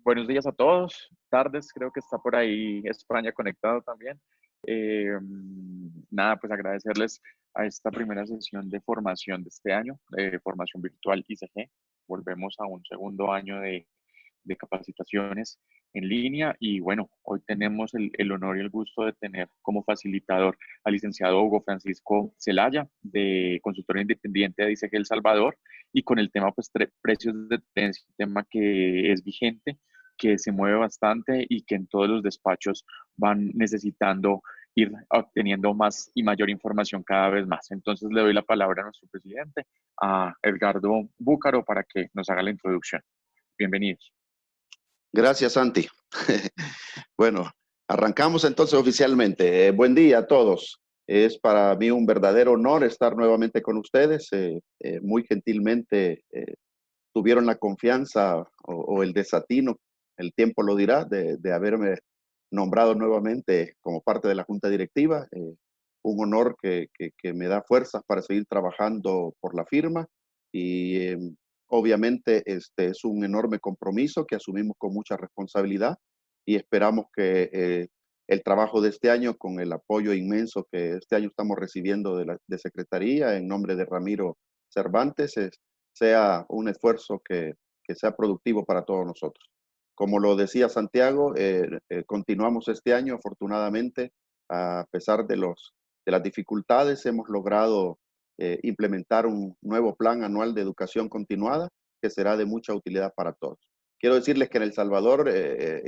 Buenos días a todos, tardes, creo que está por ahí España conectado también. Nada, pues agradecerles a esta primera sesión de formación de este año, formación virtual ICG. Volvemos a un segundo año de capacitaciones en línea y bueno, hoy tenemos el honor y el gusto de tener como facilitador al licenciado Hugo Francisco Zelaya, de consultor independiente de ICG El Salvador, y con el tema pues precios de tendencia, un tema que es vigente, que se mueve bastante y que en todos los despachos van necesitando ir obteniendo más y mayor información cada vez más. Entonces le doy la palabra a nuestro presidente, a Edgardo Búcaro, para que nos haga la introducción. Bienvenidos. Gracias, Santi. Bueno, arrancamos entonces oficialmente. Buen día a todos. Es para mí un verdadero honor estar nuevamente con ustedes. Muy gentilmente tuvieron la confianza o el desatino, el tiempo lo dirá, de haberme nombrado nuevamente como parte de la Junta Directiva. Un honor que me da fuerzas para seguir trabajando por la firma y obviamente este es un enorme compromiso que asumimos con mucha responsabilidad y esperamos que el trabajo de este año, con el apoyo inmenso que este año estamos recibiendo de Secretaría en nombre de Ramiro Cervantes, sea un esfuerzo que sea productivo para todos nosotros. Como lo decía Santiago, continuamos este año, afortunadamente, a pesar de las dificultades, hemos logrado implementar un nuevo plan anual de educación continuada que será de mucha utilidad para todos. Quiero decirles que en El Salvador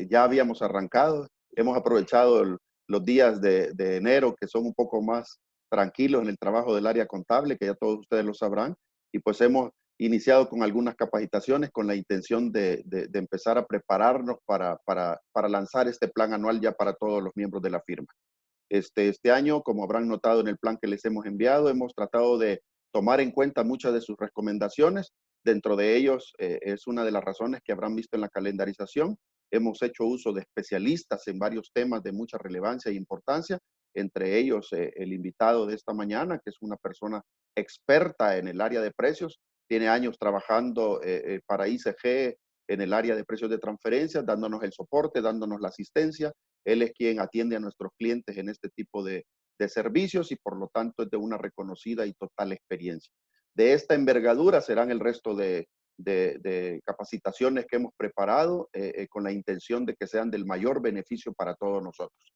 ya habíamos arrancado, hemos aprovechado los días de enero, que son un poco más tranquilos en el trabajo del área contable, que ya todos ustedes lo sabrán, y pues hemos iniciado con algunas capacitaciones con la intención de empezar a prepararnos para lanzar este plan anual ya para todos los miembros de la firma. Este año, como habrán notado en el plan que les hemos enviado, hemos tratado de tomar en cuenta muchas de sus recomendaciones. Dentro de ellos es una de las razones que habrán visto en la calendarización. Hemos hecho uso de especialistas en varios temas de mucha relevancia e importancia, entre ellos el invitado de esta mañana, que es una persona experta en el área de precios, tiene años trabajando para ICG en el área de precios de transferencia, dándonos el soporte, dándonos la asistencia. Él es quien atiende a nuestros clientes en este tipo de servicios y por lo tanto es de una reconocida y total experiencia. De esta envergadura serán el resto de capacitaciones que hemos preparado con la intención de que sean del mayor beneficio para todos nosotros.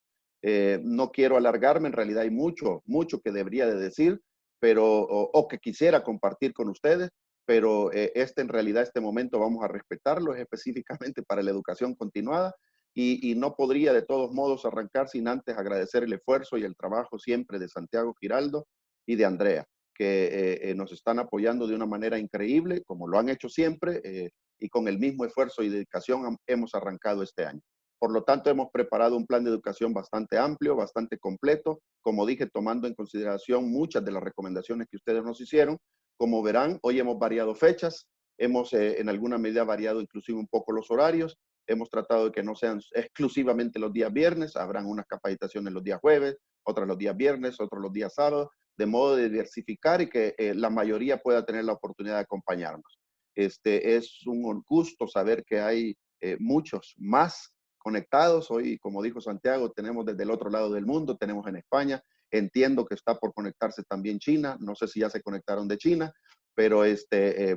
No quiero alargarme, en realidad hay mucho que debería de decir, pero, o que quisiera compartir con ustedes, pero en realidad este momento vamos a respetarlo, es específicamente para la educación continuada y no podría de todos modos arrancar sin antes agradecer el esfuerzo y el trabajo siempre de Santiago Giraldo y de Andrea, que nos están apoyando de una manera increíble, como lo han hecho siempre, y con el mismo esfuerzo y dedicación hemos arrancado este año. Por lo tanto, hemos preparado un plan de educación bastante amplio, bastante completo, como dije, tomando en consideración muchas de las recomendaciones que ustedes nos hicieron. Como verán, hoy hemos variado fechas, hemos en alguna medida variado inclusive un poco los horarios, hemos tratado de que no sean exclusivamente los días viernes, habrán unas capacitaciones los días jueves, otras los días viernes, otros los días sábados, de modo de diversificar y que la mayoría pueda tener la oportunidad de acompañarnos. Es un gusto saber que hay muchos más conectados. Hoy, como dijo Santiago, tenemos desde el otro lado del mundo, tenemos en España, entiendo que está por conectarse también China, no sé si ya se conectaron de China, pero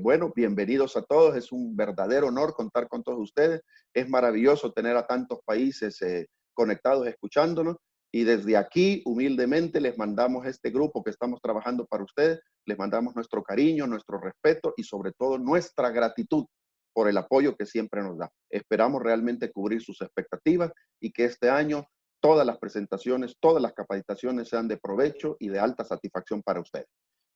bueno, bienvenidos a todos, es un verdadero honor contar con todos ustedes, es maravilloso tener a tantos países conectados escuchándonos y desde aquí humildemente les mandamos este grupo que estamos trabajando para ustedes, les mandamos nuestro cariño, nuestro respeto y sobre todo nuestra gratitud por el apoyo que siempre nos da. Esperamos realmente cubrir sus expectativas y que este año todas las presentaciones, todas las capacitaciones sean de provecho y de alta satisfacción para ustedes.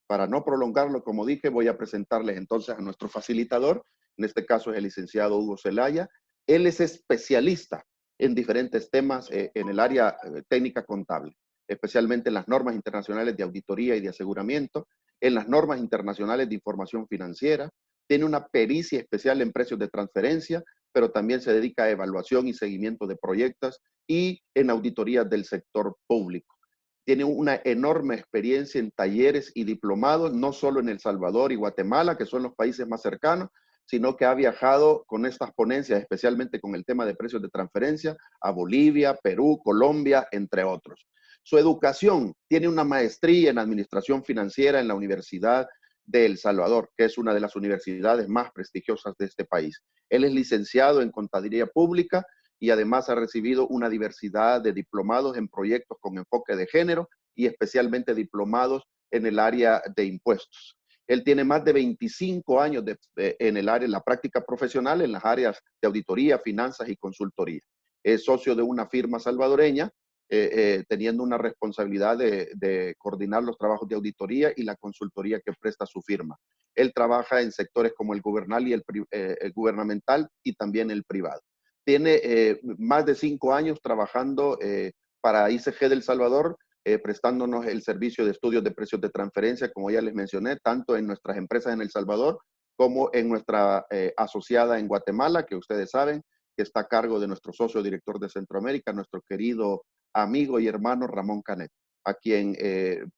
Para no prolongarlo, como dije, voy a presentarles entonces a nuestro facilitador. En este caso es el licenciado Hugo Zelaya. Él es especialista en diferentes temas en el área técnica contable, especialmente en las normas internacionales de auditoría y de aseguramiento, en las normas internacionales de información financiera. Tiene una pericia especial en precios de transferencia, pero también se dedica a evaluación y seguimiento de proyectos y en auditorías del sector público. Tiene una enorme experiencia en talleres y diplomados, no solo en El Salvador y Guatemala, que son los países más cercanos, sino que ha viajado con estas ponencias, especialmente con el tema de precios de transferencia, a Bolivia, Perú, Colombia, entre otros. Su educación, tiene una maestría en administración financiera en la Universidad de El Salvador, que es una de las universidades más prestigiosas de este país. Él es licenciado en Contaduría Pública y además ha recibido una diversidad de diplomados en proyectos con enfoque de género y especialmente diplomados en el área de impuestos. Él tiene más de 25 años en el área, en la práctica profesional en las áreas de auditoría, finanzas y consultoría. Es socio de una firma salvadoreña, teniendo una responsabilidad de coordinar los trabajos de auditoría y la consultoría que presta su firma. Él trabaja en sectores como el gubernamental y también el privado. Tiene más de 5 años trabajando para ICG del Salvador, prestándonos el servicio de estudios de precios de transferencia, como ya les mencioné, tanto en nuestras empresas en El Salvador como en nuestra asociada en Guatemala, que ustedes saben que está a cargo de nuestro socio director de Centroamérica, nuestro querido amigo y hermano Ramón Canet, a quien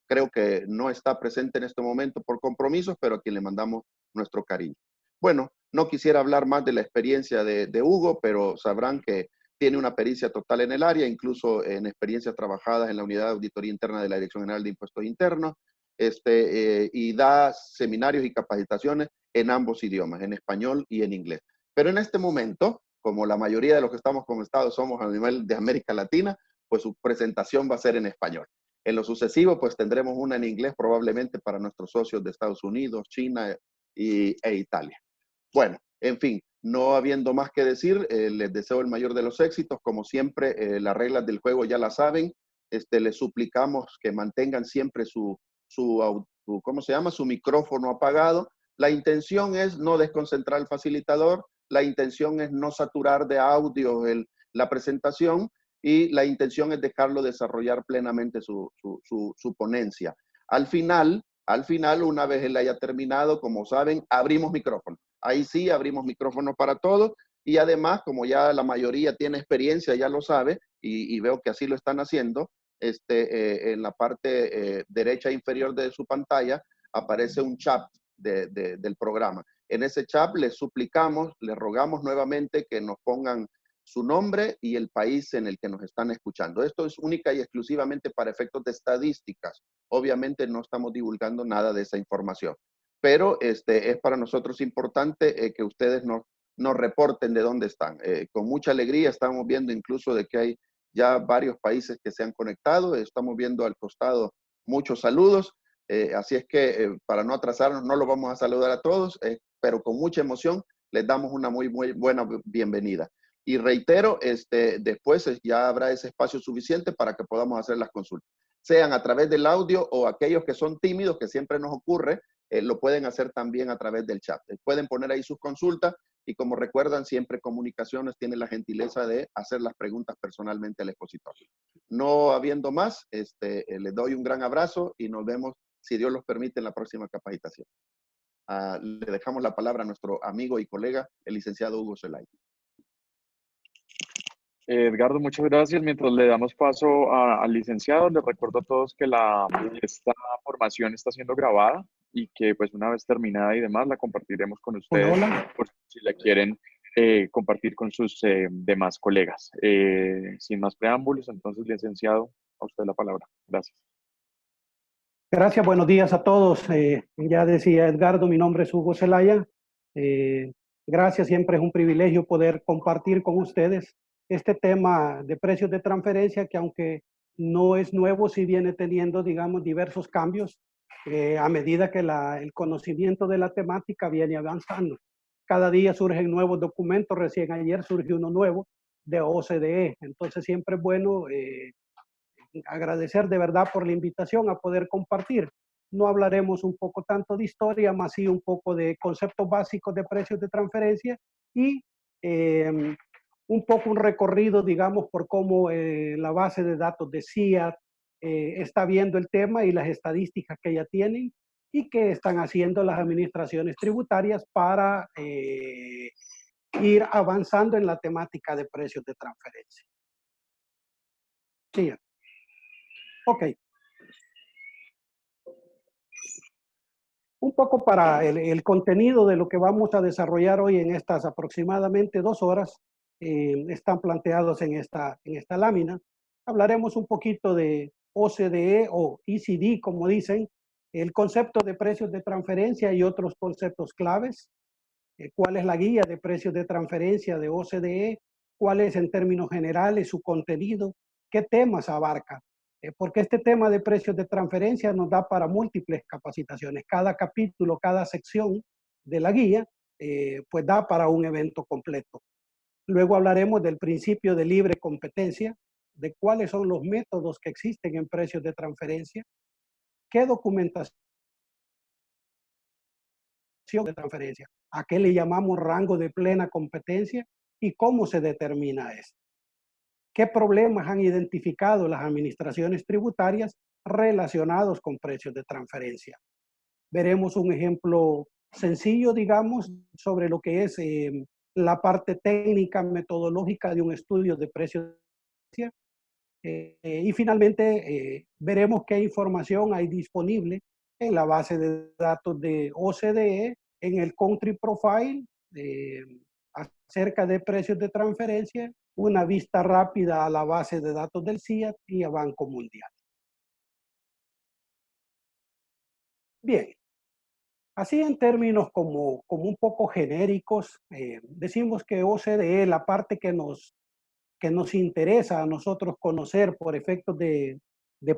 creo que no está presente en este momento por compromisos, pero a quien le mandamos nuestro cariño. Bueno, no quisiera hablar más de la experiencia de Hugo, pero sabrán que tiene una pericia total en el área, incluso en experiencias trabajadas en la Unidad de Auditoría Interna de la Dirección General de Impuestos Internos, y da seminarios y capacitaciones en ambos idiomas, en español y en inglés. Pero en este momento, como la mayoría de los que estamos conectados somos a nivel de América Latina, pues su presentación va a ser en español. En lo sucesivo, pues tendremos una en inglés probablemente para nuestros socios de Estados Unidos, China e Italia. Bueno, en fin, no habiendo más que decir, les deseo el mayor de los éxitos. Como siempre, las reglas del juego ya las saben. Les suplicamos que mantengan siempre ¿cómo se llama? Su micrófono apagado. La intención es no desconcentrar al facilitador. La intención es no saturar de audio la presentación y la intención es dejarlo desarrollar plenamente su ponencia. Al final, una vez él haya terminado, como saben, abrimos micrófono. Ahí sí abrimos micrófono para todos y además, como ya la mayoría tiene experiencia, ya lo sabe, y veo que así lo están haciendo, en la parte derecha inferior de su pantalla aparece un chat del programa. En ese chat les suplicamos, les rogamos nuevamente que nos pongan su nombre y el país en el que nos están escuchando. Esto es única y exclusivamente para efectos de estadísticas. Obviamente no estamos divulgando nada de esa información, pero es para nosotros importante que ustedes nos reporten de dónde están. Con mucha alegría estamos viendo incluso de que hay ya varios países que se han conectado. Estamos viendo al costado muchos saludos. Así es que para no atrasarnos, no los vamos a saludar a todos, pero con mucha emoción les damos una muy, muy buena bienvenida. Y reitero, después ya habrá ese espacio suficiente para que podamos hacer las consultas. Sean a través del audio o aquellos que son tímidos, que siempre nos ocurre, lo pueden hacer también a través del chat. Pueden poner ahí sus consultas y como recuerdan, siempre Comunicaciones tiene la gentileza de hacer las preguntas personalmente al expositor. No habiendo más, les doy un gran abrazo y nos vemos, si Dios los permite, en la próxima capacitación. Le dejamos la palabra a nuestro amigo y colega, el licenciado Hugo Zelaya. Edgardo, muchas gracias. Mientras le damos paso al licenciado, les recuerdo a todos que esta formación está siendo grabada y que pues una vez terminada y demás la compartiremos con ustedes por si la quieren compartir con sus demás colegas. Sin más preámbulos, entonces, licenciado, a usted la palabra. Gracias. Gracias, buenos días a todos. Ya decía Edgardo, mi nombre es Hugo Zelaya. Gracias, siempre es un privilegio poder compartir con ustedes este tema de precios de transferencia que aunque no es nuevo, sí viene teniendo, digamos, diversos cambios a medida que el conocimiento de la temática viene avanzando. Cada día surgen nuevos documentos, recién ayer surgió uno nuevo de OCDE, entonces siempre es bueno agradecer de verdad por la invitación a poder compartir. No hablaremos un poco tanto de historia, más sí un poco de conceptos básicos de precios de transferencia y un poco un recorrido, digamos, por cómo la base de datos de CIAT está viendo el tema y las estadísticas que ya tienen y que están haciendo las administraciones tributarias para ir avanzando en la temática de precios de transferencia. CIAT. Ok. Un poco para el contenido de lo que vamos a desarrollar hoy en estas aproximadamente 2 horas, están planteados en esta lámina. Hablaremos un poquito de OCDE o ECD, como dicen, el concepto de precios de transferencia y otros conceptos claves, cuál es la guía de precios de transferencia de OCDE, cuál es en términos generales su contenido, qué temas abarca, porque este tema de precios de transferencia nos da para múltiples capacitaciones. Cada capítulo, cada sección de la guía, pues da para un evento completo. Luego hablaremos del principio de libre competencia, de cuáles son los métodos que existen en precios de transferencia, qué documentación de transferencia, a qué le llamamos rango de plena competencia y cómo se determina esto. ¿Qué problemas han identificado las administraciones tributarias relacionados con precios de transferencia? Veremos un ejemplo sencillo, digamos, sobre lo que es la parte técnica, metodológica de un estudio de precios de transferencia. Y finalmente veremos qué información hay disponible en la base de datos de OCDE, en el Country Profile, acerca de precios de transferencia, una vista rápida a la base de datos del CIAT y a Banco Mundial. Bien, así en términos como un poco genéricos, decimos que OCDE, la parte que nos interesa a nosotros conocer por efectos de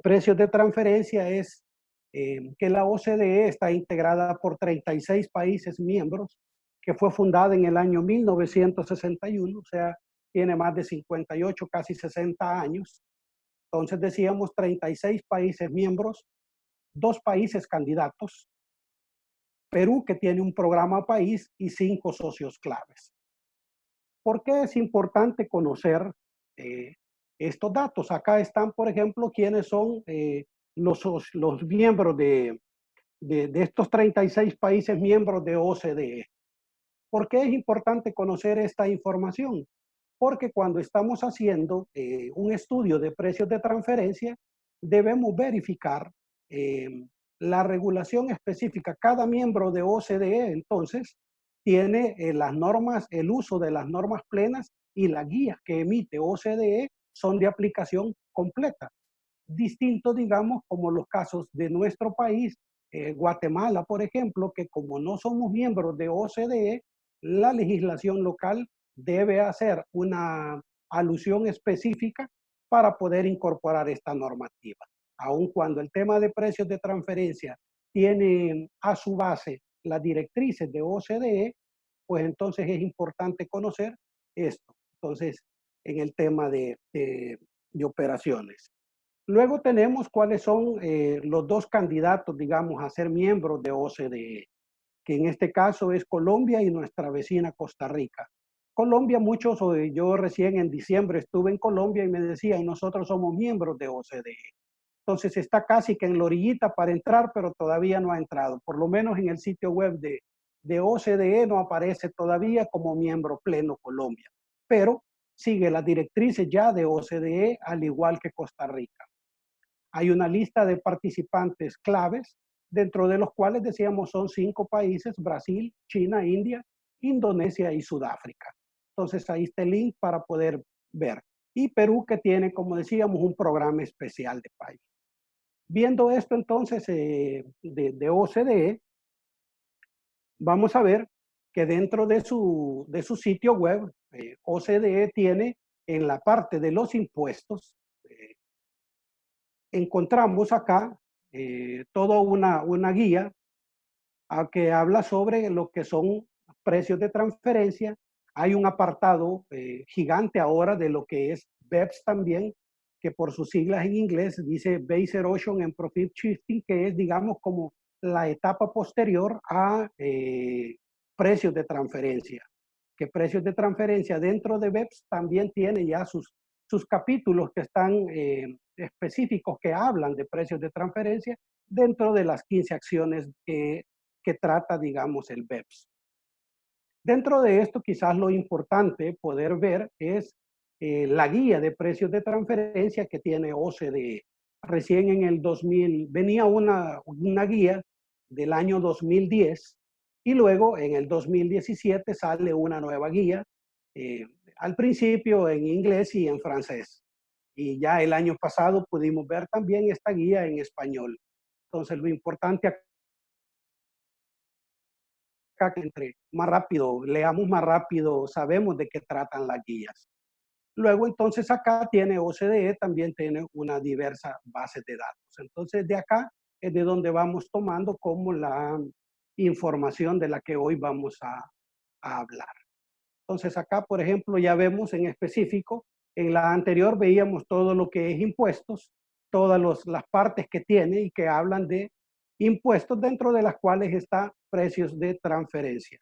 precios de transferencia es que la OCDE está integrada por 36 países miembros, que fue fundada en el año 1961, o sea, tiene más de 58, casi 60 años. Entonces decíamos 36 países miembros, 2 países candidatos, Perú que tiene un programa país y 5 socios claves. ¿Por qué es importante conocer estos datos? Acá están, por ejemplo, quiénes son los miembros de estos 36 países miembros de OCDE. ¿Por qué es importante conocer esta información? Porque cuando estamos haciendo un estudio de precios de transferencia, debemos verificar la regulación específica. Cada miembro de OCDE, entonces, tiene las normas, el uso de las normas plenas y las guías que emite OCDE son de aplicación completa. Distinto, digamos, como los casos de nuestro país, Guatemala, por ejemplo, que como no somos miembros de OCDE, la legislación local debe hacer una alusión específica para poder incorporar esta normativa. Aun cuando el tema de precios de transferencia tiene a su base las directrices de OCDE, pues entonces es importante conocer esto. Entonces, en el tema de operaciones. Luego tenemos cuáles son los 2 candidatos, digamos, a ser miembros de OCDE, que en este caso es Colombia y nuestra vecina Costa Rica. Colombia, yo recién en diciembre estuve en Colombia y me decían, nosotros somos miembros de OCDE. Entonces está casi que en la orillita para entrar, pero todavía no ha entrado. Por lo menos en el sitio web de OCDE no aparece todavía como miembro pleno Colombia, pero sigue las directrices ya de OCDE, al igual que Costa Rica. Hay una lista de participantes claves, dentro de los cuales decíamos son 5 países: Brasil, China, India, Indonesia y Sudáfrica. Entonces ahí está el link para poder ver. Y Perú, que tiene, como decíamos, un programa especial de país. Viendo esto entonces de OCDE, vamos a ver que dentro de su sitio web, OCDE tiene en la parte de los impuestos, encontramos acá toda una guía que habla sobre lo que son precios de transferencia. Hay un apartado gigante ahora de lo que es BEPS también, que por sus siglas en inglés dice Base Erosion and Profit Shifting, que es, digamos, como la etapa posterior a precios de transferencia. Que precios de transferencia dentro de BEPS también tiene ya sus capítulos que están específicos, que hablan de precios de transferencia dentro de las 15 acciones que trata, digamos, el BEPS. Dentro de esto, quizás lo importante poder ver es la guía de precios de transferencia que tiene OCDE. Recién en el 2000 venía una guía del año 2010 y luego en el 2017 sale una nueva guía, al principio en inglés y en francés. Y ya el año pasado pudimos ver también esta guía en español. Entonces, lo importante acá que entre más rápido, leamos más rápido, sabemos de qué tratan las guías. Luego, entonces, acá tiene OCDE, también tiene una diversa base de datos. Entonces, de acá es de donde vamos tomando como la información de la que hoy vamos a hablar. Entonces, acá, por ejemplo, ya vemos en específico, en la anterior veíamos todo lo que es impuestos, todas las partes que tiene y que hablan de impuestos, dentro de las cuales está precios de transferencia.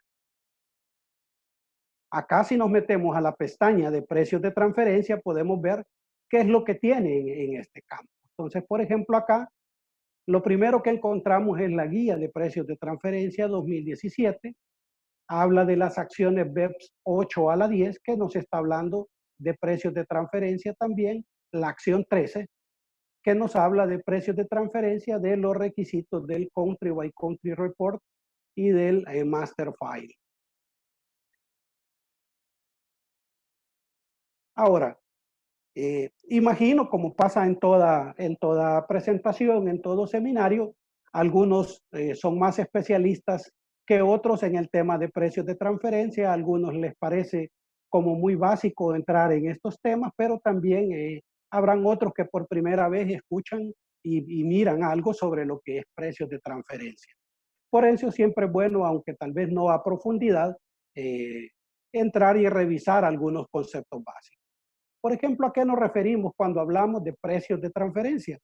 Acá, si nos metemos a la pestaña de precios de transferencia, podemos ver qué es lo que tiene en este campo. Entonces, por ejemplo, acá, lo primero que encontramos es la guía de precios de transferencia 2017. Habla de las acciones BEPS 8 a la 10, que nos está hablando de precios de transferencia también. La acción 13, que nos habla de precios de transferencia de los requisitos del Country by Country Report y del Master File. Ahora, imagino, como pasa en toda presentación, en todo seminario, algunos son más especialistas que otros en el tema de precios de transferencia. A algunos les parece como muy básico entrar en estos temas, pero también habrán otros que por primera vez escuchan y miran algo sobre lo que es precios de transferencia. Por eso siempre es bueno, aunque tal vez no a profundidad, eh, entrar y revisar algunos conceptos básicos. Por ejemplo, ¿a qué nos referimos cuando hablamos de precios de transferencia?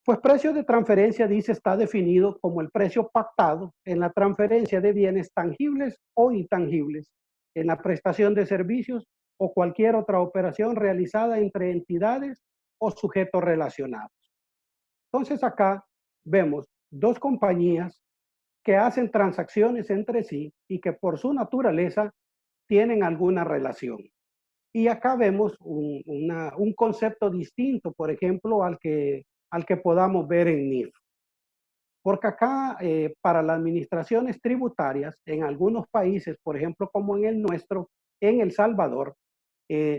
Pues precio de transferencia, dice, está definido como el precio pactado en la transferencia de bienes tangibles o intangibles, en la prestación de servicios o cualquier otra operación realizada entre entidades o sujetos relacionados. Entonces acá vemos dos compañías que hacen transacciones entre sí y que por su naturaleza tienen alguna relación. Y acá vemos un concepto distinto, por ejemplo, al que podamos ver en NIF. Porque acá, para las administraciones tributarias, en algunos países, por ejemplo, como en el nuestro, en El Salvador,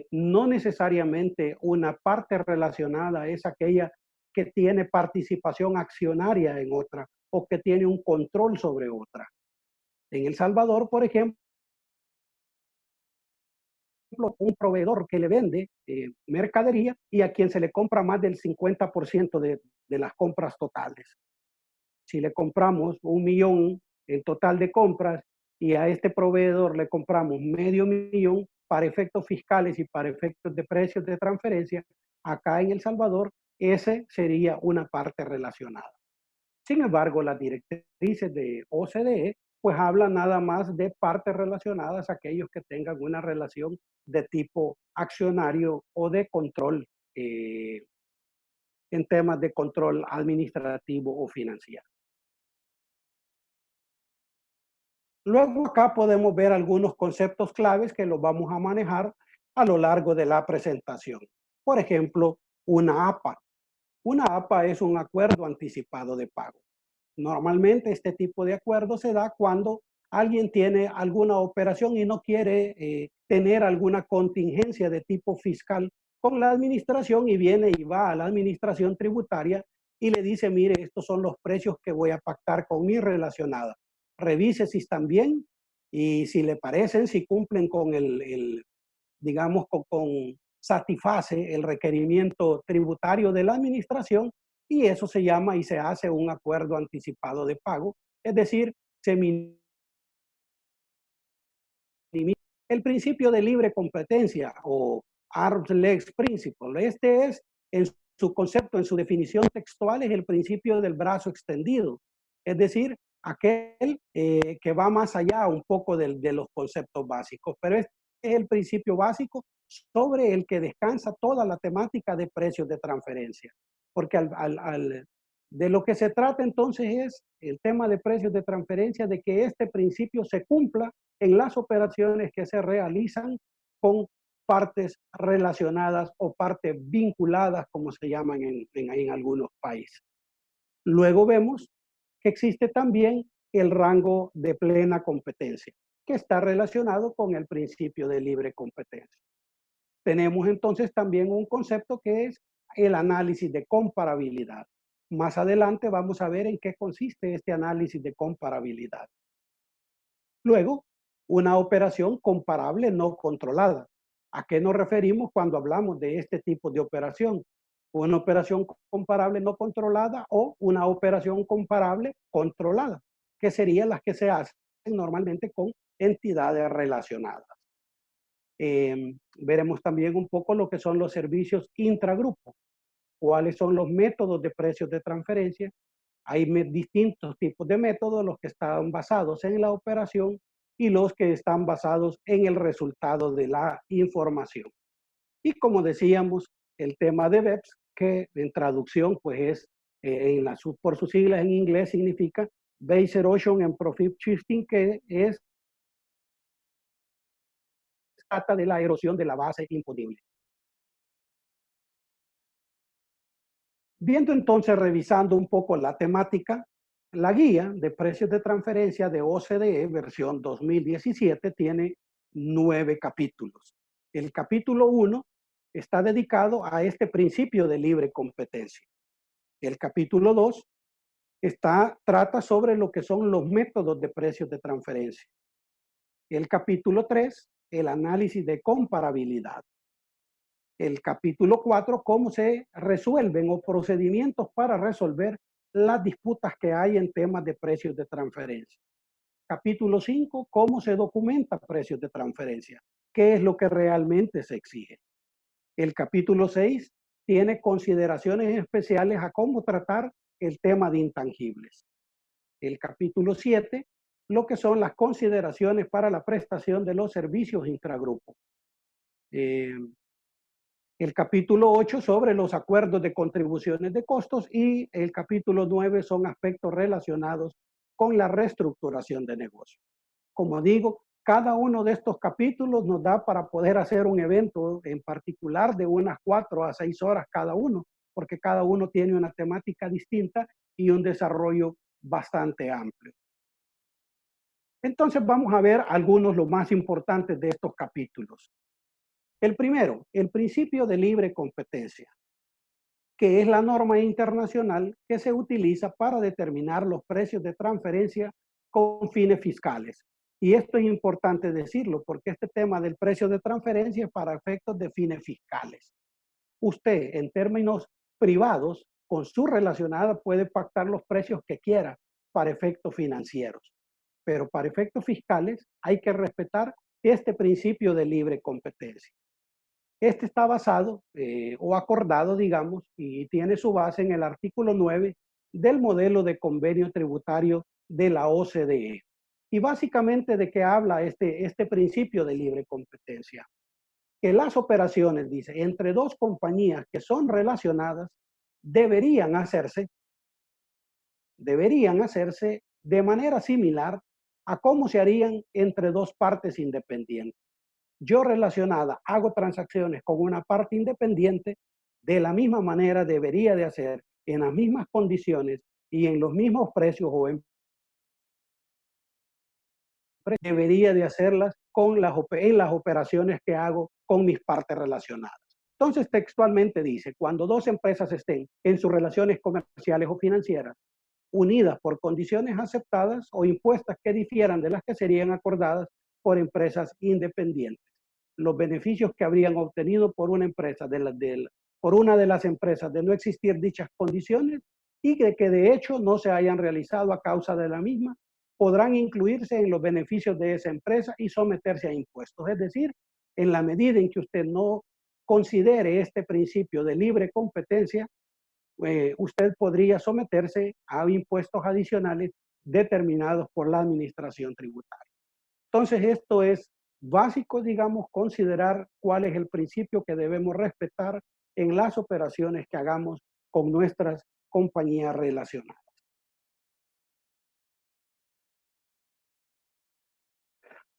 no necesariamente una parte relacionada es aquella que tiene participación accionaria en otra o que tiene un control sobre otra. En El Salvador, por ejemplo, un proveedor que le vende mercadería y a quien se le compra más del 50% de las compras totales. Si le compramos 1.000.000 en total de compras y a este proveedor le compramos $500.000 para efectos fiscales y para efectos de precios de transferencia, acá en El Salvador, ese sería una parte relacionada. Sin embargo, las directrices de OCDE pues hablan nada más de partes relacionadas a aquellos que tengan una relación de tipo accionario o de control, en temas de control administrativo o financiero. Luego acá podemos ver algunos conceptos claves que los vamos a manejar a lo largo de la presentación. Por ejemplo, una APA. Una APA es un acuerdo anticipado de pago. Normalmente este tipo de acuerdo se da cuando alguien tiene alguna operación y no quiere tener alguna contingencia de tipo fiscal con la administración y viene y va a la administración tributaria y le dice, mire, estos son los precios que voy a pactar con mi relacionada. Revise si están bien y si le parecen, si cumplen con digamos, con satisface el requerimiento tributario de la administración, y eso se llama y se hace un acuerdo anticipado de pago, es decir, se minimiza el principio de libre competencia o arm's length principle. Este es, en su concepto, en su definición textual, es el principio del brazo extendido, es decir, aquel que va más allá un poco de los conceptos básicos, pero este es el principio básico sobre el que descansa toda la temática de precios de transferencia. Porque de lo que se trata entonces es el tema de precios de transferencia, de que este principio se cumpla en las operaciones que se realizan con partes relacionadas o partes vinculadas, como se llaman en algunos países. Luego vemos que existe también el rango de plena competencia, que está relacionado con el principio de libre competencia. Tenemos entonces también un concepto que es el análisis de comparabilidad. Más adelante vamos a ver en qué consiste este análisis de comparabilidad. Luego, una operación comparable no controlada. ¿A qué nos referimos cuando hablamos de este tipo de operación? Una operación comparable no controlada o una operación comparable controlada, que serían las que se hacen normalmente con entidades relacionadas. Veremos también un poco lo que son los servicios intragrupo, cuáles son los métodos de precios de transferencia. Hay distintos tipos de métodos, los que están basados en la operación y los que están basados en el resultado de la información. Y como decíamos, el tema de BEPS, que en traducción pues es, por sus siglas en inglés significa Base Erosion and Profit Shifting, que trata de la erosión de la base imponible. Viendo entonces, revisando un poco la temática, la guía de precios de transferencia de OCDE versión 2017 tiene 9 capítulos. El capítulo 1 está dedicado a este principio de libre competencia. El capítulo 2 trata sobre lo que son los métodos de precios de transferencia. El capítulo 3, el análisis de comparabilidad. El capítulo 4, cómo se resuelven o procedimientos para resolver las disputas que hay en temas de precios de transferencia. Capítulo 5, cómo se documenta precios de transferencia, qué es lo que realmente se exige. El capítulo 6 tiene consideraciones especiales a cómo tratar el tema de intangibles. El capítulo 7, lo que son las consideraciones para la prestación de los servicios intragrupo. El capítulo 8 sobre los acuerdos de contribuciones de costos y el capítulo 9 son aspectos relacionados con la reestructuración de negocio. Como digo, cada uno de estos capítulos nos da para poder hacer un evento en particular de unas 4 a 6 horas cada uno, porque cada uno tiene una temática distinta y un desarrollo bastante amplio. Entonces vamos a ver algunos los más importantes de estos capítulos. El primero, el principio de libre competencia, que es la norma internacional que se utiliza para determinar los precios de transferencia con fines fiscales. Y esto es importante decirlo porque este tema del precio de transferencia es para efectos de fines fiscales. Usted, en términos privados, con su relacionada puede pactar los precios que quiera para efectos financieros. Pero para efectos fiscales hay que respetar este principio de libre competencia. Este está basado o acordado, digamos, y tiene su base en el artículo 9 del modelo de convenio tributario de la OCDE. Y básicamente de qué habla este principio de libre competencia. Que las operaciones, dice, entre dos compañías que son relacionadas deberían hacerse de manera similar a cómo se harían entre dos partes independientes. Yo relacionada hago transacciones con una parte independiente, de la misma manera debería de hacer en las mismas condiciones y en los mismos precios o debería de hacerlas en las operaciones que hago con mis partes relacionadas. Entonces textualmente dice, cuando dos empresas estén en sus relaciones comerciales o financieras unidas por condiciones aceptadas o impuestas que difieran de las que serían acordadas por empresas independientes. Los beneficios que habrían obtenido por una empresa por una de las empresas de no existir dichas condiciones y que de hecho no se hayan realizado a causa de la misma, podrán incluirse en los beneficios de esa empresa y someterse a impuestos. Es decir, en la medida en que usted no considere este principio de libre competencia, usted podría someterse a impuestos adicionales determinados por la administración tributaria. Entonces, esto es básico, digamos, considerar cuál es el principio que debemos respetar en las operaciones que hagamos con nuestras compañías relacionadas.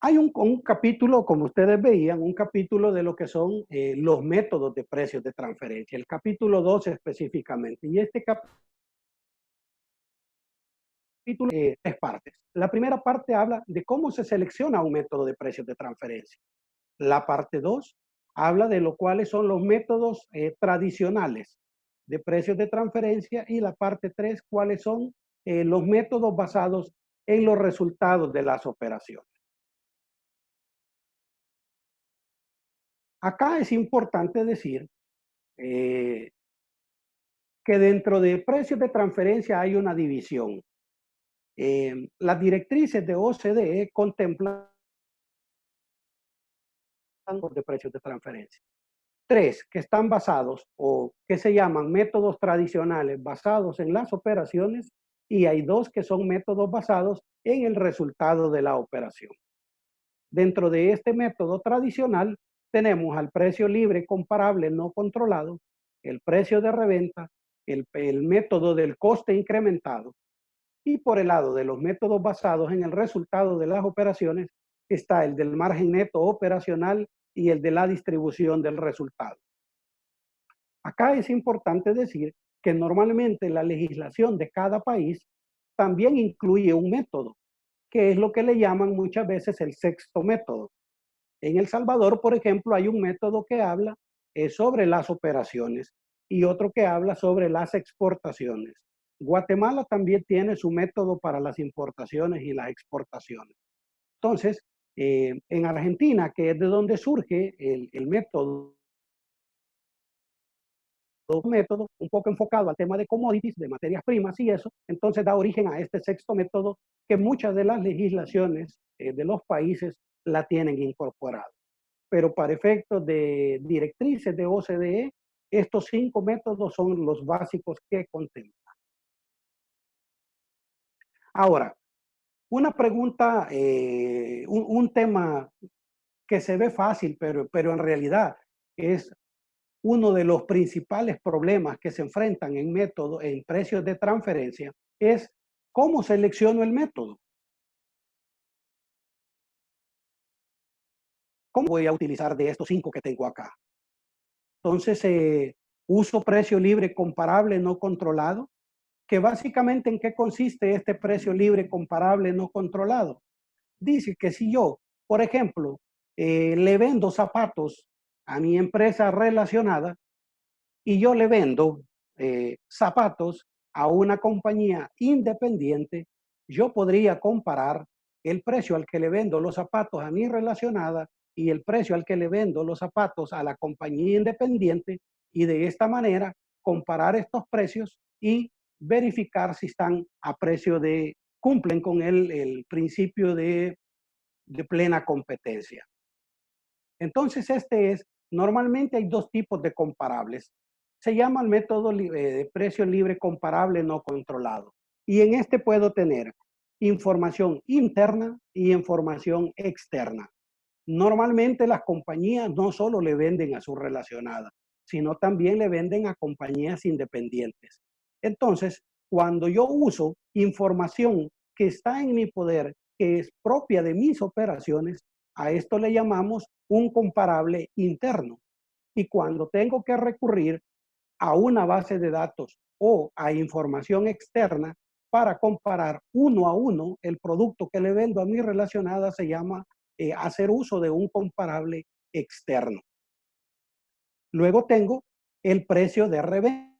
Hay un capítulo, como ustedes veían, un capítulo de lo que son los métodos de precios de transferencia, el capítulo 2 específicamente. Y este capítulo capítulo, tres partes. La primera parte habla de cómo se selecciona un método de precios de transferencia. La parte 2 habla de lo cuáles son los métodos tradicionales de precios de transferencia, y la parte 3 cuáles son los métodos basados en los resultados de las operaciones. Acá es importante decir que dentro de precios de transferencia hay una división. Las directrices de OCDE contemplan de precios de transferencia. Tres que están basados o que se llaman métodos tradicionales basados en las operaciones, y hay dos que son métodos basados en el resultado de la operación. Dentro de este método tradicional tenemos al precio libre comparable no controlado, el precio de reventa, el método del coste incrementado, y por el lado de los métodos basados en el resultado de las operaciones está el del margen neto operacional y el de la distribución del resultado. Acá es importante decir que normalmente la legislación de cada país también incluye un método, que es lo que le llaman muchas veces el sexto método. En El Salvador, por ejemplo, hay un método que habla sobre las operaciones y otro que habla sobre las exportaciones. Guatemala también tiene su método para las importaciones y las exportaciones. Entonces, en Argentina, que es de donde surge el método un poco enfocado al tema de commodities, de materias primas y eso, entonces da origen a este sexto método que muchas de las legislaciones de los países la tienen incorporado. Pero para efectos de directrices de OCDE, estos 5 métodos son los básicos que contemplan. Ahora, una pregunta, un tema que se ve fácil, pero en realidad es uno de los principales problemas que se enfrentan en precios de transferencia, es cómo selecciono el método. ¿Cómo voy a utilizar de estos 5 que tengo acá? Entonces, uso precio libre comparable no controlado, que básicamente ¿en qué consiste este precio libre comparable no controlado? Dice que si yo, por ejemplo, le vendo zapatos a mi empresa relacionada, y yo le vendo zapatos a una compañía independiente, yo podría comparar el precio al que le vendo los zapatos a mi relacionada y el precio al que le vendo los zapatos a la compañía independiente, y de esta manera comparar estos precios y verificar si están a precio de, cumplen con el principio de plena competencia. Entonces, normalmente hay dos tipos de comparables. Se llama el método de precio libre comparable no controlado. Y en este puedo tener información interna y información externa. Normalmente las compañías no solo le venden a sus relacionadas, sino también le venden a compañías independientes. Entonces, cuando yo uso información que está en mi poder, que es propia de mis operaciones, a esto le llamamos un comparable interno. Y cuando tengo que recurrir a una base de datos o a información externa para comparar uno a uno el producto que le vendo a mi relacionada, se llama hacer uso de un comparable externo. Luego tengo el precio de reventa.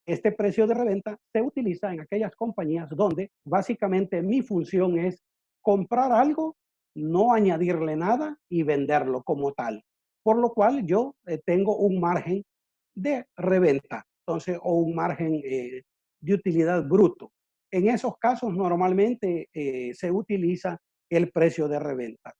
Este precio de reventa se utiliza en aquellas compañías donde básicamente mi función es comprar algo, no añadirle nada y venderlo como tal. Por lo cual yo tengo un margen de reventa, entonces, o un margen de utilidad bruto. En esos casos normalmente se utiliza el precio de reventa.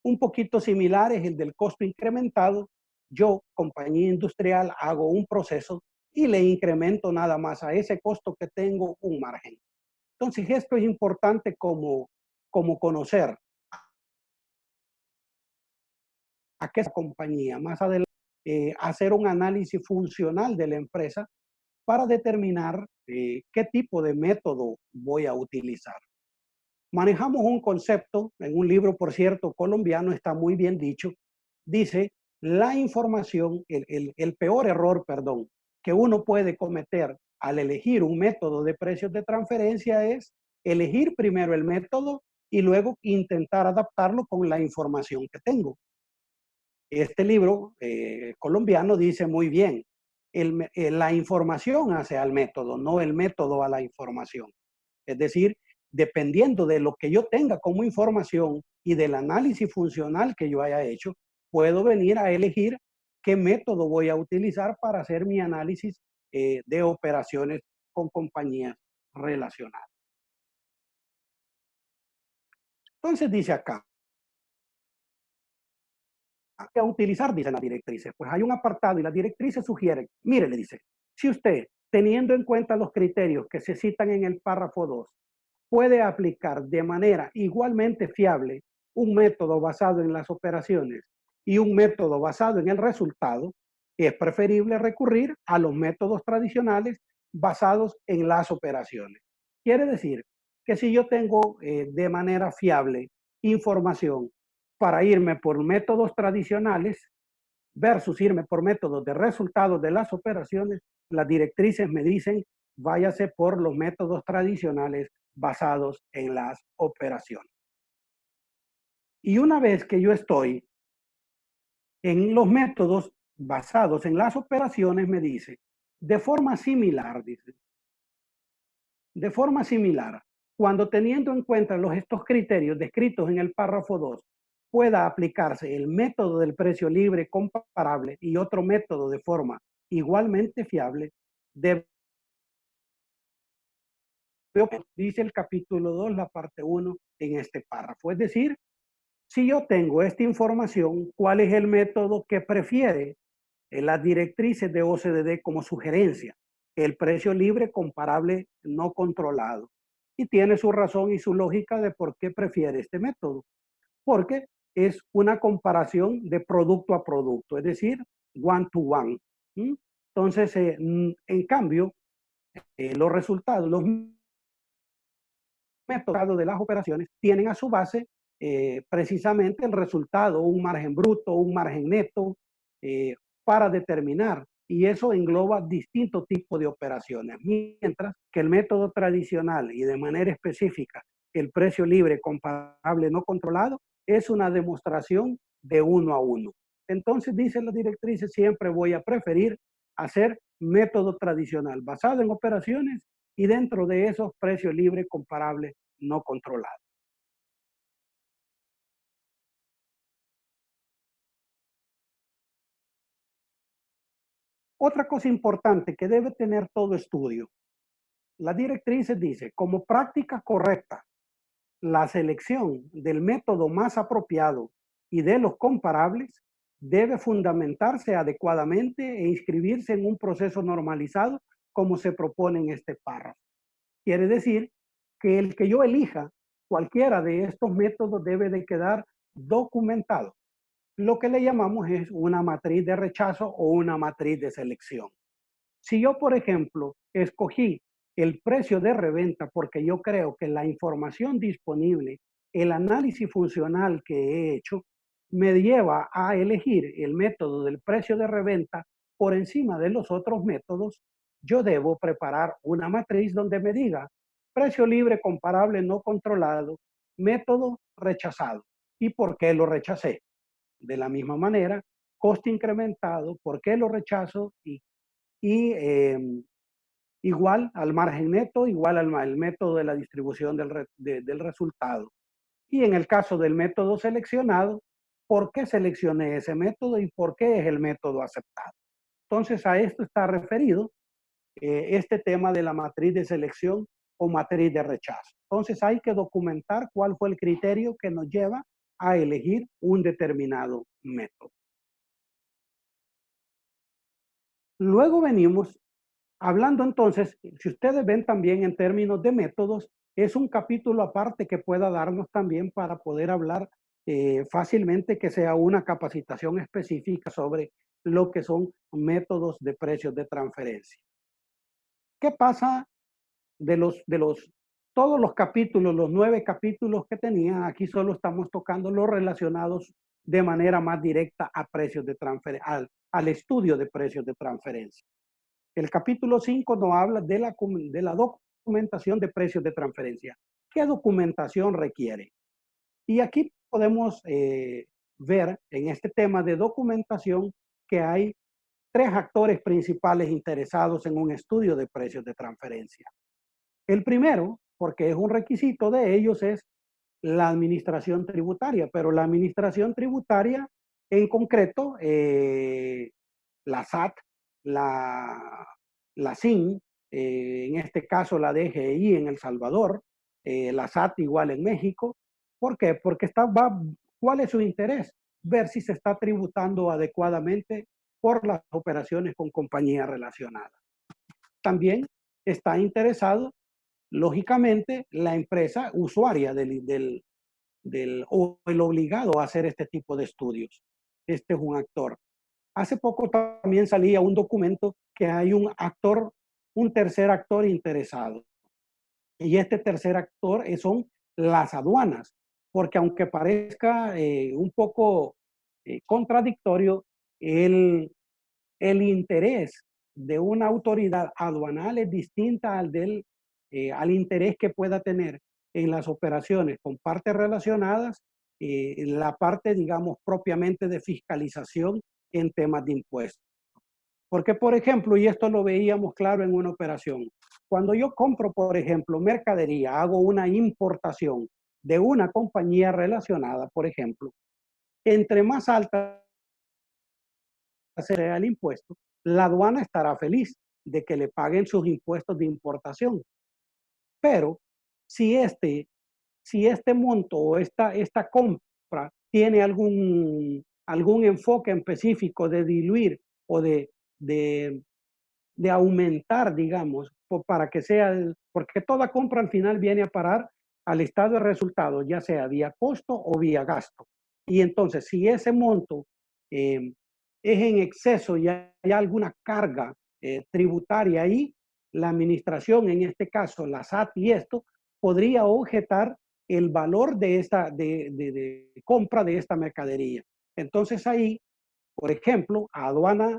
Un poquito similar es el del costo incrementado. Yo, compañía industrial, hago un proceso y le incremento nada más a ese costo que tengo un margen. Entonces, esto es importante como conocer a qué compañía. Más adelante, hacer un análisis funcional de la empresa para determinar qué tipo de método voy a utilizar. Manejamos un concepto, en un libro, por cierto, colombiano, está muy bien dicho, dice, la información, el peor error, perdón, que uno puede cometer al elegir un método de precios de transferencia es elegir primero el método y luego intentar adaptarlo con la información que tengo. Este libro colombiano dice muy bien, la información hace al método, no el método a la información. Es decir, dependiendo de lo que yo tenga como información y del análisis funcional que yo haya hecho, puedo venir a elegir qué método voy a utilizar para hacer mi análisis de operaciones con compañías relacionadas. Entonces dice acá, a utilizar, dicen las directrices. Pues hay un apartado y las directrices sugieren, mire, le dice, si usted, teniendo en cuenta los criterios que se citan en el párrafo 2, puede aplicar de manera igualmente fiable un método basado en las operaciones y un método basado en el resultado, es preferible recurrir a los métodos tradicionales basados en las operaciones. Quiere decir que si yo tengo de manera fiable información para irme por métodos tradicionales versus irme por métodos de resultados de las operaciones, las directrices me dicen váyase por los métodos tradicionales basados en las operaciones. Y una vez que yo estoy en los métodos basados en las operaciones, me dice, de forma similar, dice, de forma similar, cuando teniendo en cuenta estos criterios descritos en el párrafo 2, pueda aplicarse el método del precio libre comparable y otro método de forma igualmente fiable, dice el capítulo 2, la parte 1 en este párrafo. Es decir, si yo tengo esta información, ¿cuál es el método que prefiere las directrices de OCDE como sugerencia? El precio libre comparable no controlado. Y tiene su razón y su lógica de por qué prefiere este método. Porque es una comparación de producto a producto, es decir, one to one. Entonces, en cambio, los resultados, los métodos de las operaciones tienen a su base precisamente el resultado, un margen bruto, un margen neto, para determinar. Y eso engloba distintos tipos de operaciones. Mientras que el método tradicional y de manera específica el precio libre comparable no controlado es una demostración de uno a uno. Entonces, dicen las directrices, siempre voy a preferir hacer método tradicional basado en operaciones y dentro de esos precios libres comparables no controlados. Otra cosa importante que debe tener todo estudio, las directrices dice, como práctica correcta, la selección del método más apropiado y de los comparables debe fundamentarse adecuadamente e inscribirse en un proceso normalizado como se propone en este párrafo. Quiere decir que el que yo elija cualquiera de estos métodos debe de quedar documentado. Lo que le llamamos es una matriz de rechazo o una matriz de selección. Si yo, por ejemplo, escogí el precio de reventa porque yo creo que la información disponible, el análisis funcional que he hecho, me lleva a elegir el método del precio de reventa por encima de los otros métodos, yo debo preparar una matriz donde me diga precio libre comparable no controlado, método rechazado. ¿Y por qué lo rechacé? De la misma manera, coste incrementado, ¿por qué lo rechazo? Y igual al margen neto, igual al método de la distribución del resultado. Y en el caso del método seleccionado, ¿por qué seleccioné ese método y por qué es el método aceptado? Entonces, a esto está referido este tema de la matriz de selección o matriz de rechazo. Entonces, hay que documentar cuál fue el criterio que nos lleva a elegir un determinado método. Luego venimos hablando entonces, si ustedes ven también en términos de métodos, es un capítulo aparte que pueda darnos también para poder hablar fácilmente, que sea una capacitación específica sobre lo que son métodos de precios de transferencia. ¿Qué pasa todos los capítulos, los 9 capítulos que tenía? Aquí solo estamos tocando los relacionados de manera más directa a precios de transferencia, al estudio de precios de transferencia. El capítulo 5 nos habla de la documentación de precios de transferencia. ¿Qué documentación requiere? Y aquí podemos ver en este tema de documentación que hay tres actores principales interesados en un estudio de precios de transferencia. El primero, porque es un requisito de ellos, es la administración tributaria, pero la administración tributaria en concreto, la SAT, la SIN, en este caso la DGI en El Salvador, la SAT igual en México. ¿Por qué? Porque ¿cuál es su interés? Ver si se está tributando adecuadamente por las operaciones con compañías relacionadas. También está interesado, lógicamente, la empresa usuaria o el obligado a hacer este tipo de estudios. Este es un actor. Hace poco también salía un documento que hay un tercer actor interesado. Y este tercer actor son las aduanas, porque aunque parezca un poco contradictorio, el interés de una autoridad aduanal es distinta al interés que pueda tener en las operaciones con partes relacionadas, la parte, digamos, propiamente de fiscalización en temas de impuestos. Porque, por ejemplo, y esto lo veíamos claro en una operación, cuando yo compro, por ejemplo, mercadería, hago una importación de una compañía relacionada, por ejemplo, entre más alta sea el impuesto, la aduana estará feliz de que le paguen sus impuestos de importación. Pero si este monto o esta compra tiene algún enfoque específico de diluir o de aumentar, digamos, para que sea, porque toda compra al final viene a parar al estado de resultados, ya sea vía costo o vía gasto. Y entonces, si ese monto es en exceso y hay alguna carga tributaria ahí, la administración, en este caso la SAT y esto, podría objetar el valor de esta de compra de esta mercadería. Entonces ahí, por ejemplo, a aduana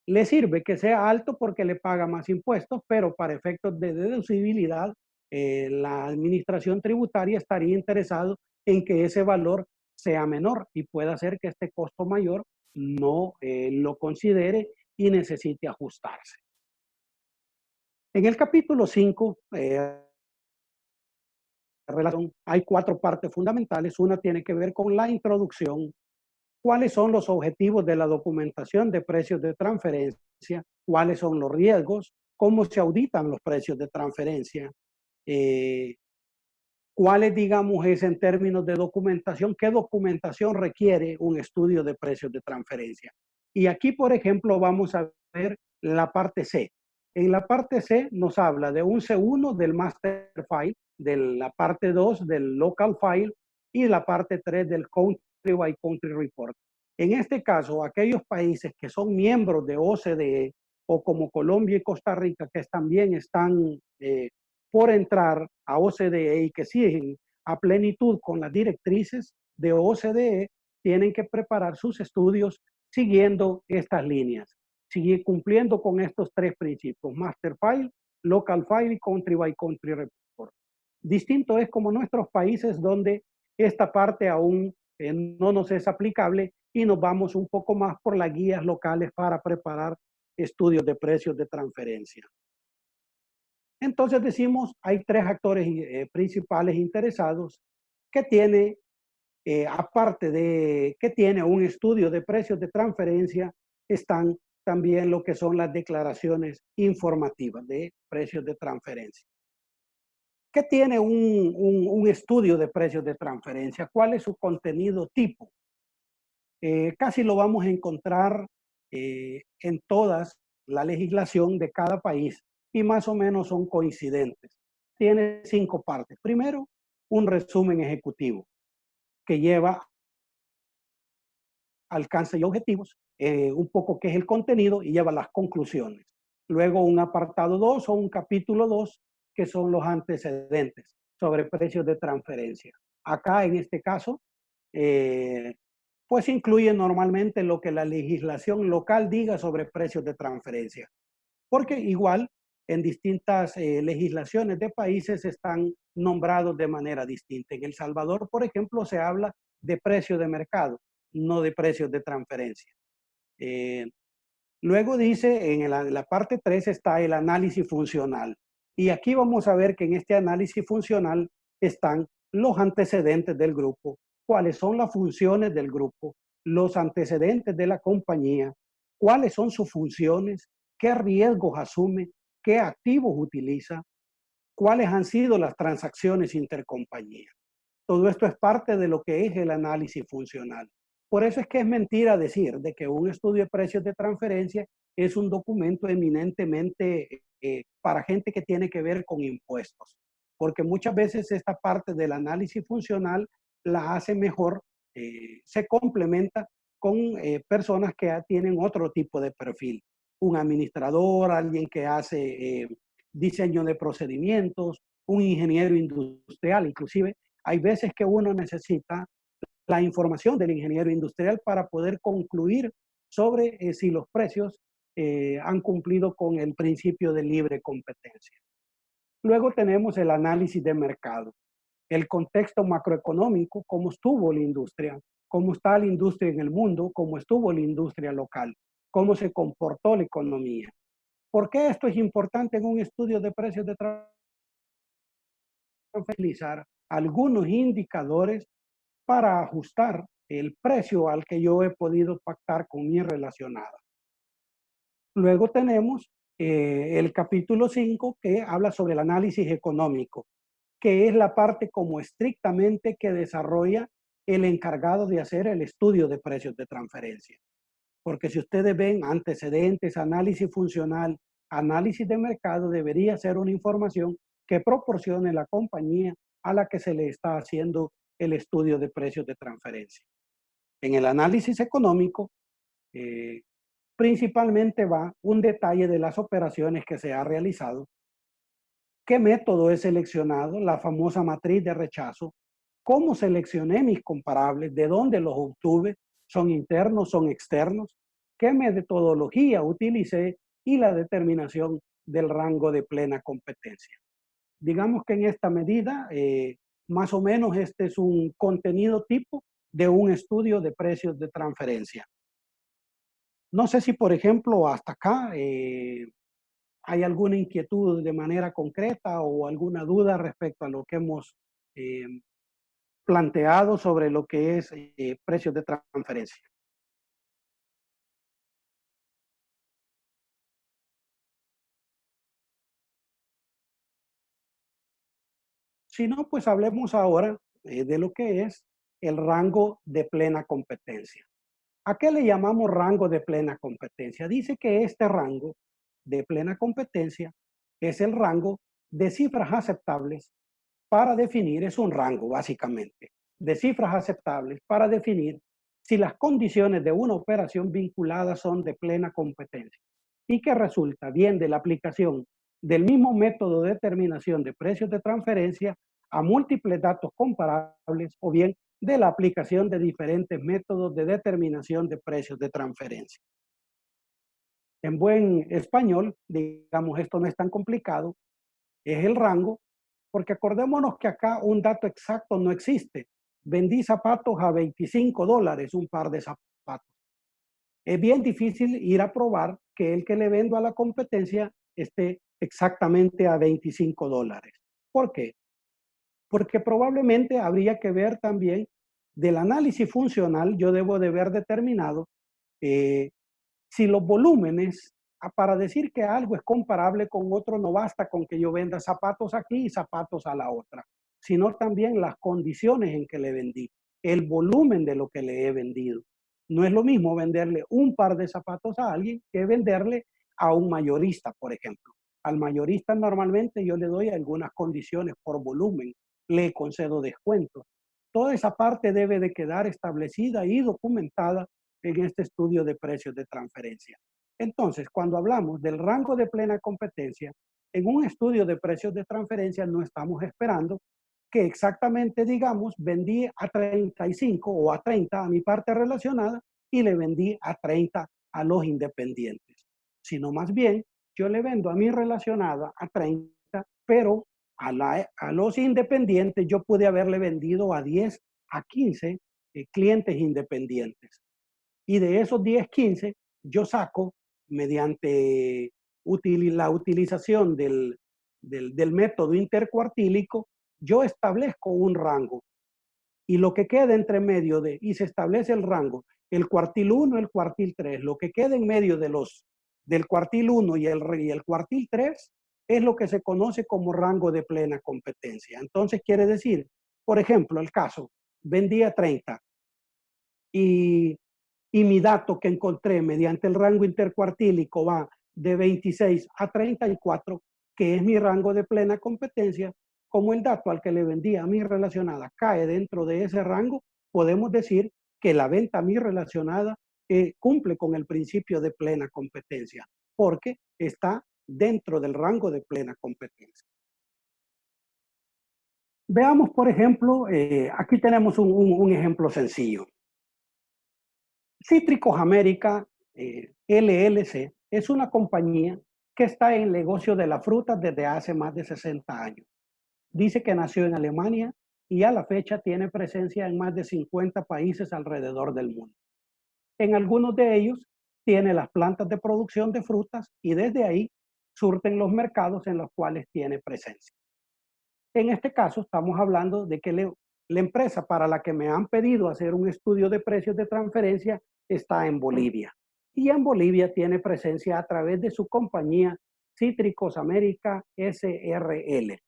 le sirve que sea alto porque le paga más impuestos, pero para efectos de deducibilidad, la administración tributaria estaría interesado en que ese valor sea menor y pueda hacer que este costo mayor no lo considere y necesite ajustarse. En el capítulo 5, hay cuatro partes fundamentales. Una tiene que ver con la introducción, cuáles son los objetivos de la documentación de precios de transferencia, cuáles son los riesgos, cómo se auditan los precios de transferencia, cuáles, digamos, es en términos de documentación, qué documentación requiere un estudio de precios de transferencia. Y aquí, por ejemplo, vamos a ver la parte C. En la parte C nos habla de un C1 del master file, de la parte 2 del local file y la parte 3 del country by country report. En este caso, aquellos países que son miembros de OCDE o como Colombia y Costa Rica, que también están por entrar a OCDE y que siguen a plenitud con las directrices de OCDE, tienen que preparar sus estudios siguiendo estas líneas, sigue cumpliendo con estos tres principios: master file, local file y country by country report. Distinto es como nuestros países donde esta parte aún no nos es aplicable y nos vamos un poco más por las guías locales para preparar estudios de precios de transferencia. Entonces decimos, hay tres actores principales interesados que tiene, aparte de que tiene un estudio de precios de transferencia, están también lo que son las declaraciones informativas de precios de transferencia. ¿Qué tiene un estudio de precios de transferencia? ¿Cuál es su contenido tipo? Casi lo vamos a encontrar en toda la legislación de cada país y más o menos son coincidentes. Tiene 5 partes. Primero, un resumen ejecutivo que lleva alcance y objetivos, un poco qué es el contenido y lleva las conclusiones. Luego un apartado 2 o un capítulo 2 que son los antecedentes sobre precios de transferencia. Acá en este caso, pues incluye normalmente lo que la legislación local diga sobre precios de transferencia. porque igual en distintas legislaciones de países están nombrados de manera distinta. En El Salvador, por ejemplo, se habla de precio de mercado, no de precios de transferencia. Luego dice, en la parte 3 está el análisis funcional. Y aquí vamos a ver que en este análisis funcional están los antecedentes del grupo, cuáles son las funciones del grupo, los antecedentes de la compañía, cuáles son sus funciones, qué riesgos asume, qué activos utiliza, cuáles han sido las transacciones intercompañía. Todo esto es parte de lo que es el análisis funcional. Por eso es que es mentira decir de que un estudio de precios de transferencia es un documento eminentemente para gente que tiene que ver con impuestos, porque muchas veces esta parte del análisis funcional la hace mejor, se complementa con personas que tienen otro tipo de perfil. Un administrador, alguien que hace diseño de procedimientos, un ingeniero industrial, inclusive hay veces que uno necesita la información del ingeniero industrial para poder concluir sobre si los precios han cumplido con el principio de libre competencia. Luego tenemos el análisis de mercado, el contexto macroeconómico, cómo estuvo la industria, cómo está la industria en el mundo, cómo estuvo la industria local, cómo se comportó la economía. ¿Por qué esto es importante en un estudio de precios de utilizar algunos indicadores para ajustar el precio al que yo he podido pactar con mi relacionada? Luego tenemos el capítulo 5 que habla sobre el análisis económico, que es la parte como estrictamente que desarrolla el encargado de hacer el estudio de precios de transferencia. Porque si ustedes ven antecedentes, análisis funcional, análisis de mercado, debería ser una información que proporcione la compañía a la que se le está haciendo el estudio de precios de transferencia. En el análisis económico, principalmente va un detalle de las operaciones que se ha realizado, qué método he seleccionado, la famosa matriz de rechazo, cómo seleccioné mis comparables, de dónde los obtuve, son internos, son externos, qué metodología utilicé y la determinación del rango de plena competencia. Digamos que en esta medida, más o menos este es un contenido tipo de un estudio de precios de transferencia. No sé si, por ejemplo, hasta acá hay alguna inquietud de manera concreta o alguna duda respecto a lo que hemos eh, planteado sobre lo que es precios de transferencia. Si no, pues hablemos ahora de lo que es el rango de plena competencia. ¿A qué le llamamos rango de plena competencia? Dice que este rango de plena competencia es el rango de cifras aceptables para definir, es un rango básicamente, de cifras aceptables para definir si las condiciones de una operación vinculada son de plena competencia y que resulta bien de la aplicación del mismo método de determinación de precios de transferencia a múltiples datos comparables o bien de la aplicación de diferentes métodos de determinación de precios de transferencia. En buen español, digamos, esto no es tan complicado, es el rango, porque acordémonos que acá un dato exacto no existe. Vendí zapatos a $25, un par de zapatos. Es bien difícil ir a probar que el que le vendo a la competencia esté exactamente a $25. ¿Por qué? Porque probablemente habría que ver también del análisis funcional, yo debo de ver determinado si los volúmenes, para decir que algo es comparable con otro, no basta con que yo venda zapatos aquí y zapatos a la otra, sino también las condiciones en que le vendí, el volumen de lo que le he vendido. No es lo mismo venderle un par de zapatos a alguien que venderle a un mayorista, por ejemplo. Al mayorista normalmente yo le doy algunas condiciones por volumen, le concedo descuentos. Toda esa parte debe de quedar establecida y documentada en este estudio de precios de transferencia. Entonces, cuando hablamos del rango de plena competencia, en un estudio de precios de transferencia no estamos esperando que exactamente digamos vendí a 35 o a 30 a mi parte relacionada y le vendí a 30 a los independientes, sino más bien yo le vendo a mi relacionada a 30, pero a los independientes yo pude haberle vendido a 10, a 15 clientes independientes. Y de esos 10, 15, yo saco mediante la utilización del método intercuartílico, yo establezco un rango. Y lo que queda entre medio y se establece el rango, el cuartil 1, el cuartil 3, lo que queda en medio del cuartil 1 y el cuartil 3 es lo que se conoce como rango de plena competencia. Entonces quiere decir, por ejemplo, el caso, vendía 30 y mi dato que encontré mediante el rango intercuartílico va de 26 a 34, que es mi rango de plena competencia. Como el dato al que le vendía a mi relacionada cae dentro de ese rango, podemos decir que la venta a mi relacionada cumple con el principio de plena competencia, porque está dentro del rango de plena competencia. Veamos, por ejemplo, aquí tenemos un ejemplo sencillo. Cítricos América LLC es una compañía que está en el negocio de la fruta desde hace más de 60 años. Dice que nació en Alemania y a la fecha tiene presencia en más de 50 países alrededor del mundo. En algunos de ellos tiene las plantas de producción de frutas y desde ahí surten los mercados en los cuales tiene presencia. En este caso estamos hablando de que la empresa para la que me han pedido hacer un estudio de precios de transferencia está en Bolivia. Y en Bolivia tiene presencia a través de su compañía Cítricos América SRL.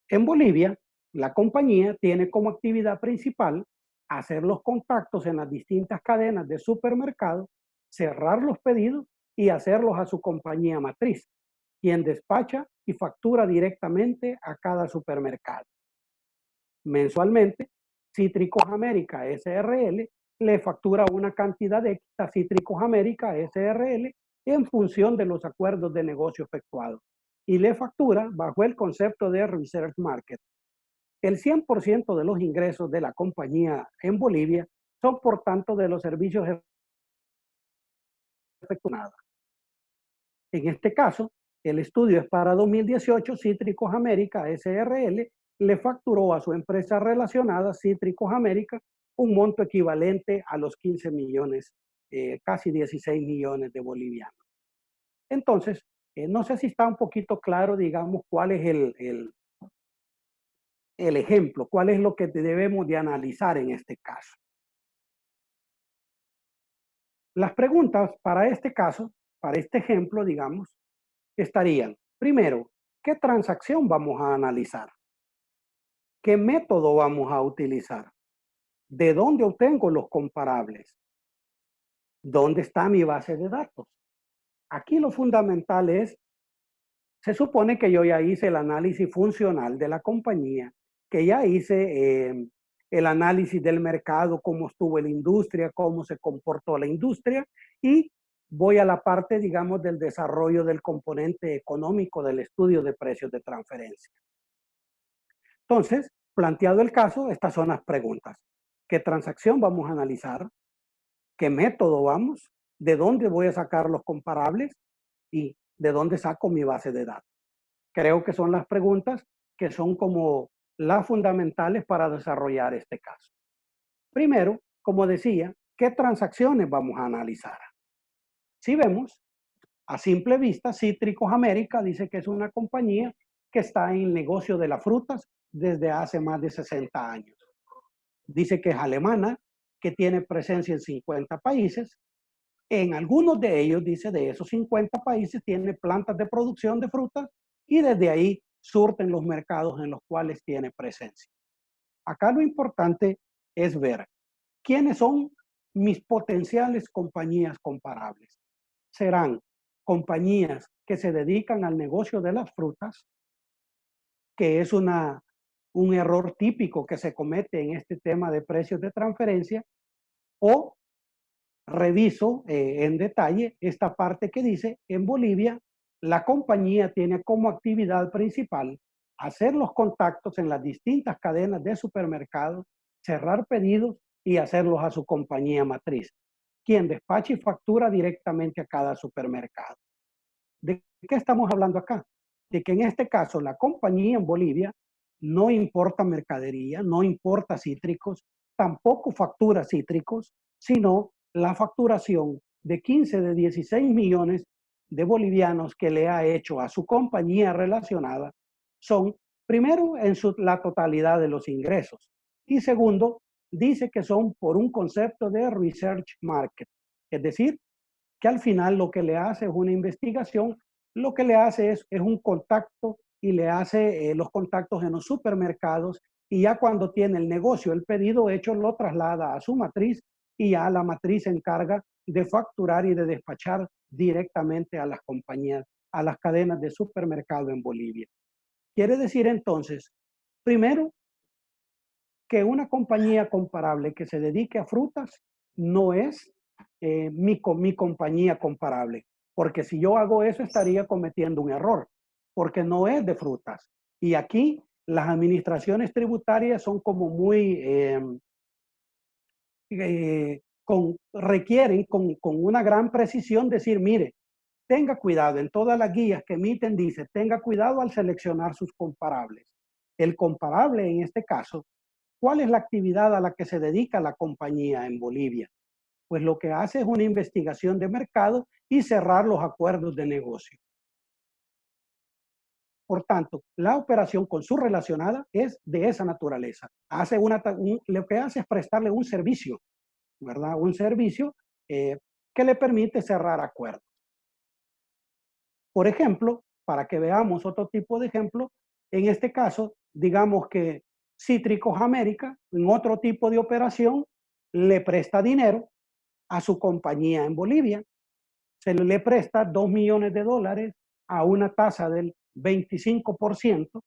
En Bolivia, la compañía tiene como actividad principal hacer los contactos en las distintas cadenas de supermercados, cerrar los pedidos y hacerlos a su compañía matriz, quien despacha y factura directamente a cada supermercado. Mensualmente, Cítricos América SRL le factura una cantidad X a Cítricos América SRL en función de los acuerdos de negocio efectuados y le factura bajo el concepto de Reserve Market. El 100% de los ingresos de la compañía en Bolivia son, por tanto, de los servicios efectuados. En este caso, el estudio es para 2018, Cítricos América SRL le facturó a su empresa relacionada, Cítricos América, un monto equivalente a los 15 millones, casi 16 millones de bolivianos. Entonces, no sé si está un poquito claro, digamos, cuál es el ejemplo, cuál es lo que debemos de analizar en este caso. Las preguntas para este caso, para este ejemplo, digamos, estarían, primero, ¿qué transacción vamos a analizar? ¿Qué método vamos a utilizar? ¿De dónde obtengo los comparables? ¿Dónde está mi base de datos? Aquí lo fundamental es, se supone que yo ya hice el análisis funcional de la compañía, que ya hice el análisis del mercado, cómo estuvo la industria, cómo se comportó la industria, y voy a la parte, digamos, del desarrollo del componente económico del estudio de precios de transferencia. Entonces, planteado el caso, estas son las preguntas. ¿Qué transacción vamos a analizar? ¿Qué método vamos? ¿De dónde voy a sacar los comparables? ¿Y de dónde saco mi base de datos? Creo que son las preguntas que son como las fundamentales para desarrollar este caso. Primero, como decía, ¿qué transacciones vamos a analizar? Si vemos, a simple vista, Cítricos América dice que es una compañía que está en el negocio de las frutas desde hace más de 60 años. Dice que es alemana, que tiene presencia en 50 países. En algunos de ellos, dice, de esos 50 países, tiene plantas de producción de frutas y desde ahí surten los mercados en los cuales tiene presencia. Acá lo importante es ver quiénes son mis potenciales compañías comparables. Serán compañías que se dedican al negocio de las frutas, que es un error típico que se comete en este tema de precios de transferencia, o reviso en detalle esta parte que dice, en Bolivia, la compañía tiene como actividad principal hacer los contactos en las distintas cadenas de supermercados, cerrar pedidos y hacerlos a su compañía matriz. quien despacha y factura directamente a cada supermercado. ¿De qué estamos hablando acá? De que en este caso la compañía en Bolivia no importa mercadería, no importa cítricos, tampoco factura cítricos, sino la facturación de 15 de 16 millones de bolivianos que le ha hecho a su compañía relacionada son, primero, la totalidad de los ingresos y segundo, dice que son por un concepto de research market, es decir, que al final lo que le hace es una investigación, lo que le hace es un contacto y le hace los contactos en los supermercados y ya cuando tiene el negocio, el pedido hecho, lo traslada a su matriz y ya la matriz se encarga de facturar y de despachar directamente a las compañías, a las cadenas de supermercado en Bolivia. Quiere decir entonces, primero, que una compañía comparable que se dedique a frutas no es mi compañía comparable, porque si yo hago eso estaría cometiendo un error, porque no es de frutas. Y aquí las administraciones tributarias son como muy, requieren con una gran precisión decir, mire, tenga cuidado, en todas las guías que emiten dice, tenga cuidado al seleccionar sus comparables. El comparable en este caso, ¿cuál es la actividad a la que se dedica la compañía en Bolivia? Pues lo que hace es una investigación de mercado y cerrar los acuerdos de negocio. Por tanto, la operación con su relacionada es de esa naturaleza. Lo que hace es prestarle un servicio, ¿verdad? Un servicio que le permite cerrar acuerdos. Por ejemplo, para que veamos otro tipo de ejemplo, en este caso, digamos que Cítricos América, en otro tipo de operación, le presta dinero a su compañía en Bolivia. Se le presta $2 millones a una tasa del 25%.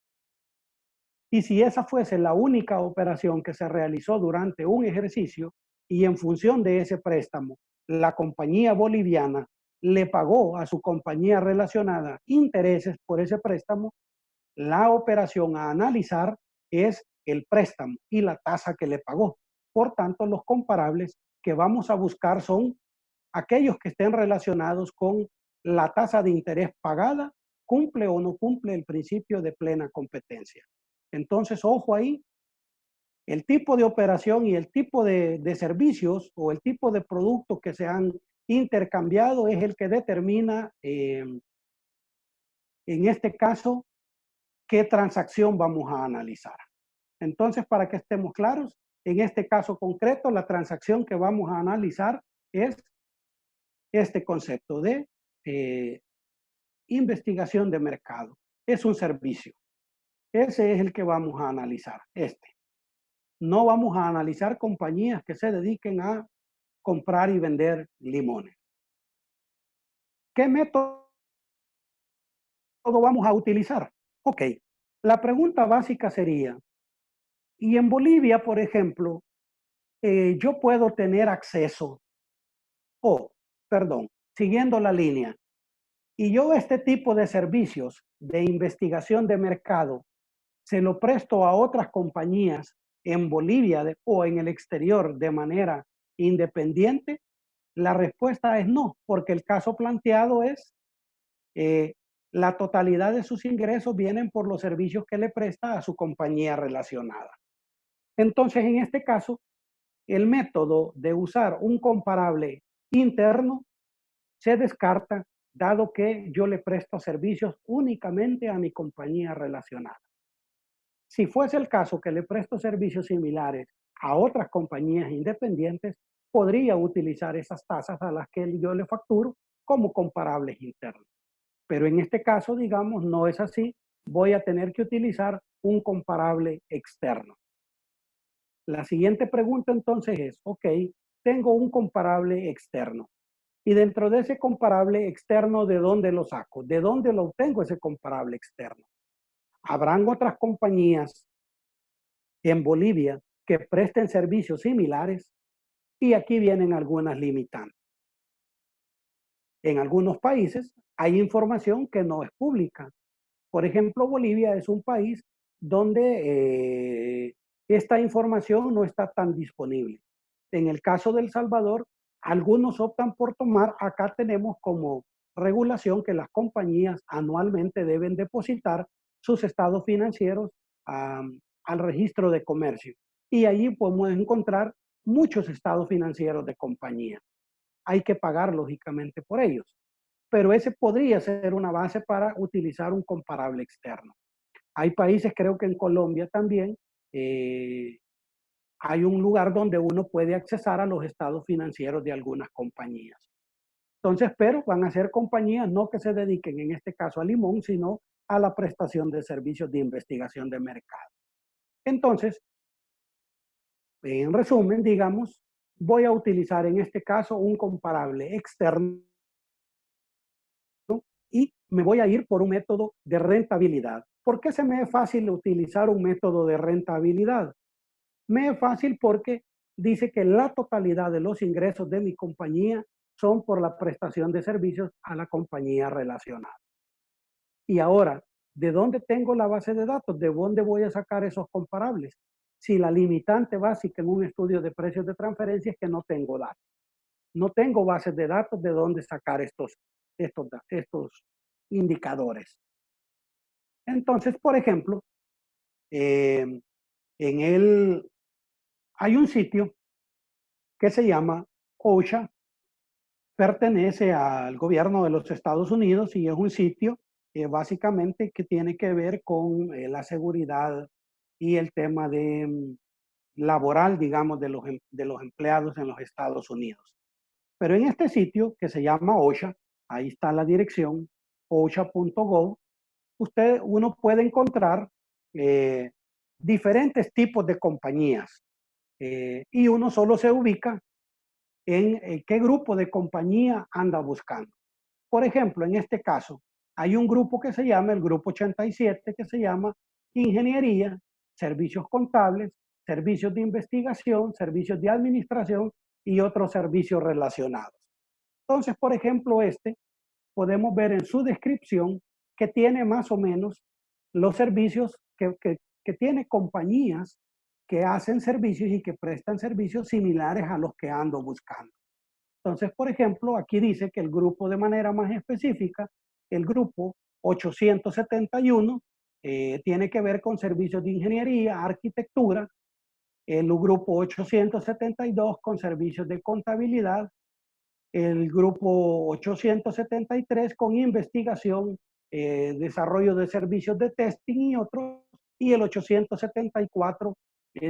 Y si esa fuese la única operación que se realizó durante un ejercicio y en función de ese préstamo, la compañía boliviana le pagó a su compañía relacionada intereses por ese préstamo, la operación a analizar es el préstamo y la tasa que le pagó. Por tanto, los comparables que vamos a buscar son aquellos que estén relacionados con la tasa de interés pagada, cumple o no cumple el principio de plena competencia. Entonces, ojo ahí, el tipo de operación y el tipo de servicios o el tipo de productos que se han intercambiado es el que determina, en este caso, qué transacción vamos a analizar. Entonces, para que estemos claros, en este caso concreto, la transacción que vamos a analizar es este concepto de investigación de mercado. Es un servicio. Ese es el que vamos a analizar, este. No vamos a analizar compañías que se dediquen a comprar y vender limones. ¿Qué método vamos a utilizar? Ok, la pregunta básica sería, y en Bolivia, por ejemplo, yo puedo tener acceso, siguiendo la línea, y yo este tipo de servicios de investigación de mercado se lo presto a otras compañías en Bolivia o en el exterior de manera independiente, la respuesta es no, porque el caso planteado es la totalidad de sus ingresos vienen por los servicios que le presta a su compañía relacionada. Entonces, en este caso, el método de usar un comparable interno se descarta, dado que yo le presto servicios únicamente a mi compañía relacionada. Si fuese el caso que le presto servicios similares a otras compañías independientes, podría utilizar esas tasas a las que yo le facturo como comparables internos. Pero en este caso, digamos, no es así. Voy a tener que utilizar un comparable externo. La siguiente pregunta entonces es, ok, tengo un comparable externo. Y dentro de ese comparable externo, ¿de dónde lo saco? ¿De dónde lo obtengo ese comparable externo? ¿Habrán otras compañías en Bolivia que presten servicios similares? Y aquí vienen algunas limitantes. En algunos países hay información que no es pública. Por ejemplo, Bolivia es un país donde esta información no está tan disponible. En el caso de El Salvador, algunos optan por tomar, acá tenemos como regulación que las compañías anualmente deben depositar sus estados financieros al registro de comercio. Y allí podemos encontrar muchos estados financieros de compañía. Hay que pagar lógicamente por ellos, pero ese podría ser una base para utilizar un comparable externo. Hay países, creo que en Colombia también, hay un lugar donde uno puede accesar a los estados financieros de algunas compañías. Entonces, pero van a ser compañías no que se dediquen en este caso a limón, sino a la prestación de servicios de investigación de mercado. Entonces, en resumen, digamos, voy a utilizar en este caso un comparable externo y me voy a ir por un método de rentabilidad. ¿Por qué se me es fácil utilizar un método de rentabilidad? Me es fácil porque dice que la totalidad de los ingresos de mi compañía son por la prestación de servicios a la compañía relacionada. Y ahora, ¿de dónde tengo la base de datos? ¿De dónde voy a sacar esos comparables? Si la limitante básica en un estudio de precios de transferencia es que no tengo datos. No tengo bases de datos de dónde sacar estos indicadores. Entonces, por ejemplo, hay un sitio que se llama OSHA, pertenece al gobierno de los Estados Unidos y es un sitio básicamente que tiene que ver con la seguridad y el tema de laboral, digamos, de los empleados en los Estados Unidos. Pero en este sitio que se llama OSHA, ahí está la dirección, osha.gov, uno puede encontrar diferentes tipos de compañías y uno solo se ubica en qué grupo de compañía anda buscando. Por ejemplo, en este caso, hay un grupo que se llama el Grupo 87, que se llama Ingeniería, Servicios Contables, Servicios de Investigación, Servicios de Administración y otros servicios relacionados. Entonces, por ejemplo, podemos ver en su descripción que tiene más o menos los servicios que tiene compañías que hacen servicios y que prestan servicios similares a los que ando buscando. Entonces, por ejemplo, aquí dice que el grupo de manera más específica, el grupo 871, tiene que ver con servicios de ingeniería, arquitectura, el grupo 872 con servicios de contabilidad, el grupo 873 con investigación, desarrollo de servicios de testing y otros, y el 874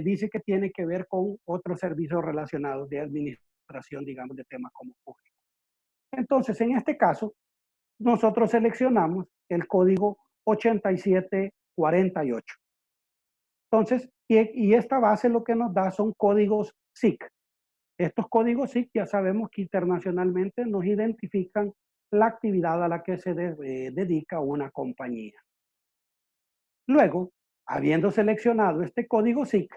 dice que tiene que ver con otros servicios relacionados de administración, digamos, de temas como público. Entonces, en este caso, nosotros seleccionamos el código 8748. Entonces, y esta base lo que nos da son códigos SIC. Estos códigos SIC ya sabemos que internacionalmente nos identifican la actividad a la que se dedica una compañía. Luego, habiendo seleccionado este código SIC,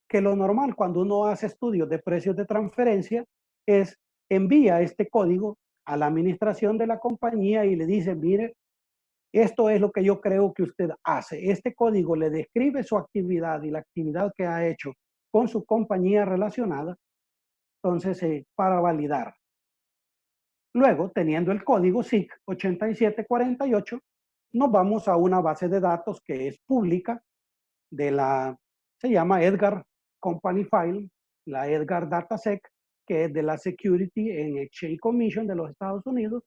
que lo normal cuando uno hace estudios de precios de transferencia es envía este código a la administración de la compañía y le dice, mire, esto es lo que yo creo que usted hace. Este código le describe su actividad y la actividad que ha hecho con su compañía relacionada, entonces para validar. Luego, teniendo el código SIC 8748, nos vamos a una base de datos que es pública, se llama Edgar Company File, la Edgar Datasec, que es de la Security and Exchange Commission de los Estados Unidos.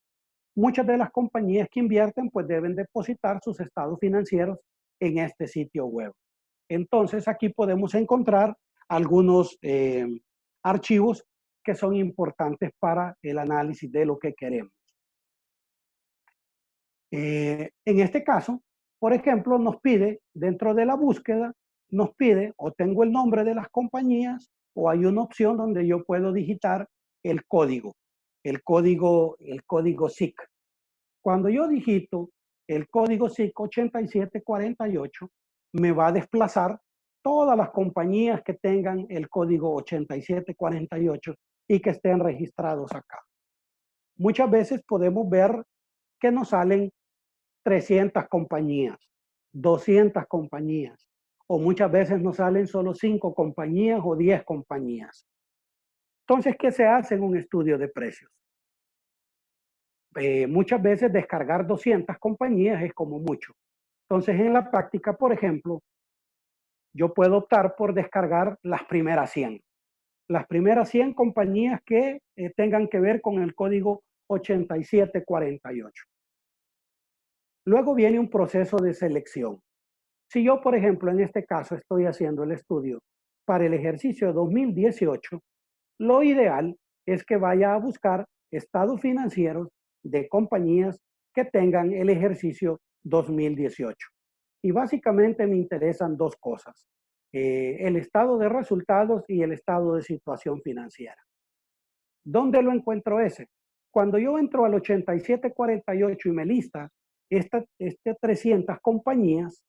Muchas de las compañías que invierten pues deben depositar sus estados financieros en este sitio web. Entonces aquí podemos encontrar algunos archivos que son importantes para el análisis de lo que queremos. En este caso, por ejemplo, nos pide, dentro de la búsqueda, nos pide o tengo el nombre de las compañías o hay una opción donde yo puedo digitar el código SIC. Cuando yo digito el código SIC 8748, me va a desplazar todas las compañías que tengan el código 8748 y que estén registrados acá. Muchas veces podemos ver que nos salen 300 compañías, 200 compañías, o muchas veces nos salen solo 5 compañías o 10 compañías. Entonces, ¿qué se hace en un estudio de precios? Muchas veces descargar 200 compañías es como mucho. Entonces, en la práctica, por ejemplo, yo puedo optar por descargar las primeras 100. Las primeras 100 compañías que tengan que ver con el código 8748. Luego viene un proceso de selección. Si yo, por ejemplo, en este caso estoy haciendo el estudio para el ejercicio de 2018, lo ideal es que vaya a buscar estados financieros de compañías que tengan el ejercicio 2018. Y básicamente me interesan dos cosas, el estado de resultados y el estado de situación financiera. ¿Dónde lo encuentro ese? Cuando yo entro al 8748 y me lista estas 300 compañías,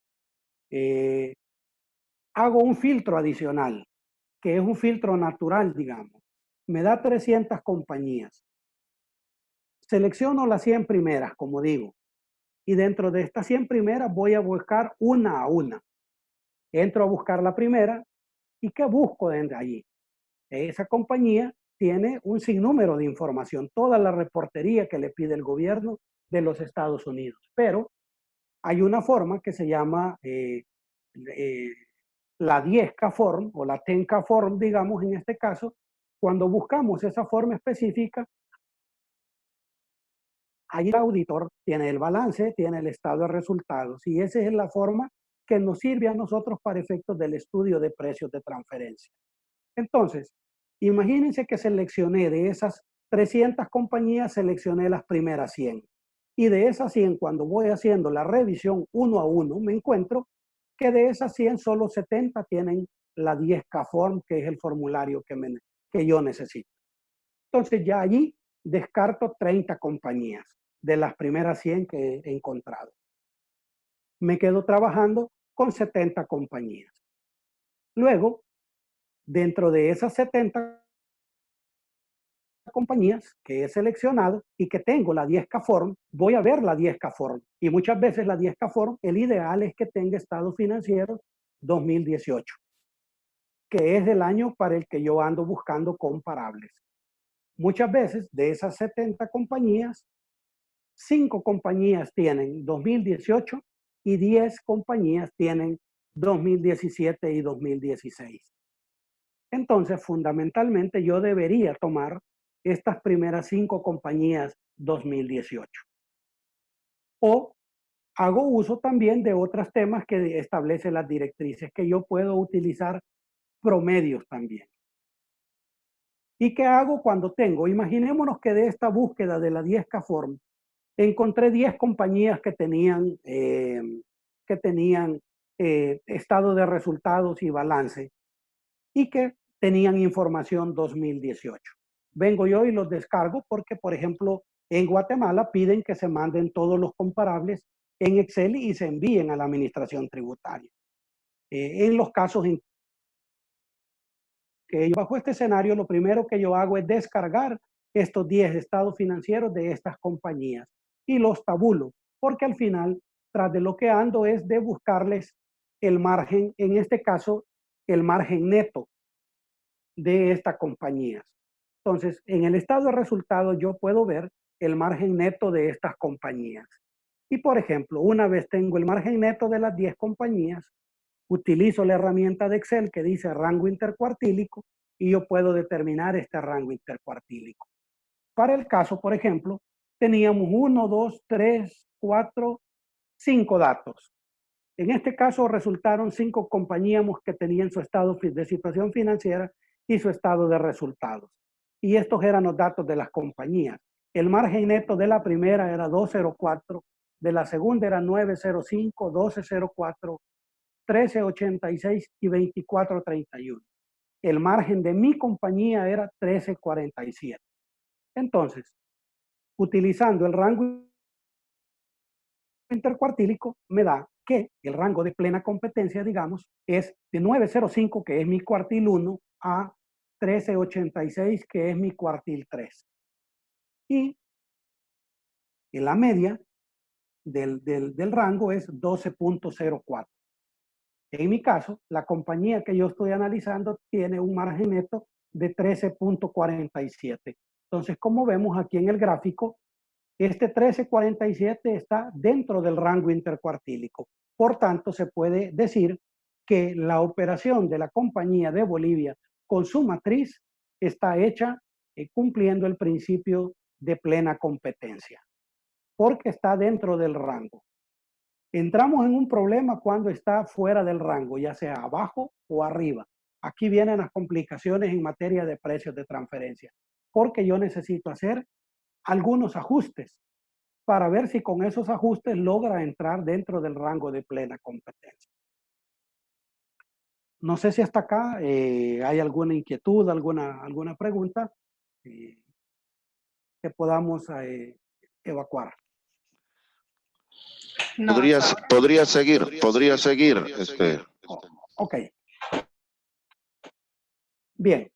hago un filtro adicional, que es un filtro natural, digamos. Me da 300 compañías. Selecciono las 100 primeras, como digo, y dentro de estas 100 primeras voy a buscar una a una. Entro a buscar la primera y ¿qué busco de allí? Esa compañía tiene un sinnúmero de información, toda la reportería que le pide el gobierno de los Estados Unidos, pero hay una forma que se llama la 10K form o la 10K form, digamos en este caso. Cuando buscamos esa forma específica, ahí el auditor tiene el balance, tiene el estado de resultados y esa es la forma que nos sirve a nosotros para efectos del estudio de precios de transferencia. Entonces, imagínense que seleccioné de esas 300 compañías, seleccioné las primeras 100. Y de esas 100, cuando voy haciendo la revisión uno a uno, me encuentro que de esas 100, solo 70 tienen la 10K Form, que es el formulario que yo necesito. Entonces, ya allí descarto 30 compañías de las primeras 100 que he encontrado. Me quedo trabajando con 70 compañías. Luego, dentro de esas 70 compañías que he seleccionado y que tengo la 10K Form, voy a ver la 10K Form. Y muchas veces la 10K Form, el ideal es que tenga estados financieros 2018, que es el año para el que yo ando buscando comparables. Muchas veces de esas 70 compañías, 5 compañías tienen 2018 y 10 compañías tienen 2017 y 2016. Entonces, fundamentalmente, yo debería tomar estas primeras 5 compañías 2018. O hago uso también de otros temas que establecen las directrices, que yo puedo utilizar promedios también. ¿Y qué hago cuando tengo? Imaginémonos que de esta búsqueda de la 10K Form, encontré 10 compañías que tenían estado de resultados y balance y que tenían información 2018. Vengo yo y los descargo porque, por ejemplo, en Guatemala piden que se manden todos los comparables en Excel y se envíen a la administración tributaria. En los casos en que bajo este escenario, lo primero que yo hago es descargar estos 10 estados financieros de estas compañías y los tabulo, porque al final, tras de lo que ando es de buscarles el margen, en este caso, el margen neto de estas compañías. Entonces, en el estado de resultados yo puedo ver el margen neto de estas compañías. Y por ejemplo, una vez tengo el margen neto de las 10 compañías, utilizo la herramienta de Excel que dice rango intercuartílico y yo puedo determinar este rango intercuartílico. Para el caso, por ejemplo, teníamos 1, 2, 3, 4, 5 datos. En este caso resultaron 5 compañías que tenían su estado de situación financiera y su estado de resultados. Y estos eran los datos de las compañías. El margen neto de la primera era 204, de la segunda era 905, 1204, 1386 y 2431. El margen de mi compañía era 1347. Entonces, utilizando el rango intercuartílico, me da que el rango de plena competencia, digamos, es de 905, que es mi cuartil 1, a 1386, que es mi cuartil 3. Y en la media del rango es 12.04. En mi caso, la compañía que yo estoy analizando tiene un margen neto de 13.47. Entonces, como vemos aquí en el gráfico, este 1347 está dentro del rango intercuartílico. Por tanto, se puede decir que la operación de la Compañía de Bolivia con su matriz está hecha cumpliendo el principio de plena competencia, porque está dentro del rango. Entramos en un problema cuando está fuera del rango, ya sea abajo o arriba. Aquí vienen las complicaciones en materia de precios de transferencia, porque yo necesito hacer algunos ajustes para ver si con esos ajustes logra entrar dentro del rango de plena competencia. No sé si hasta acá hay alguna inquietud, alguna pregunta que podamos evacuar. No, Podría seguir. Ok. Bien.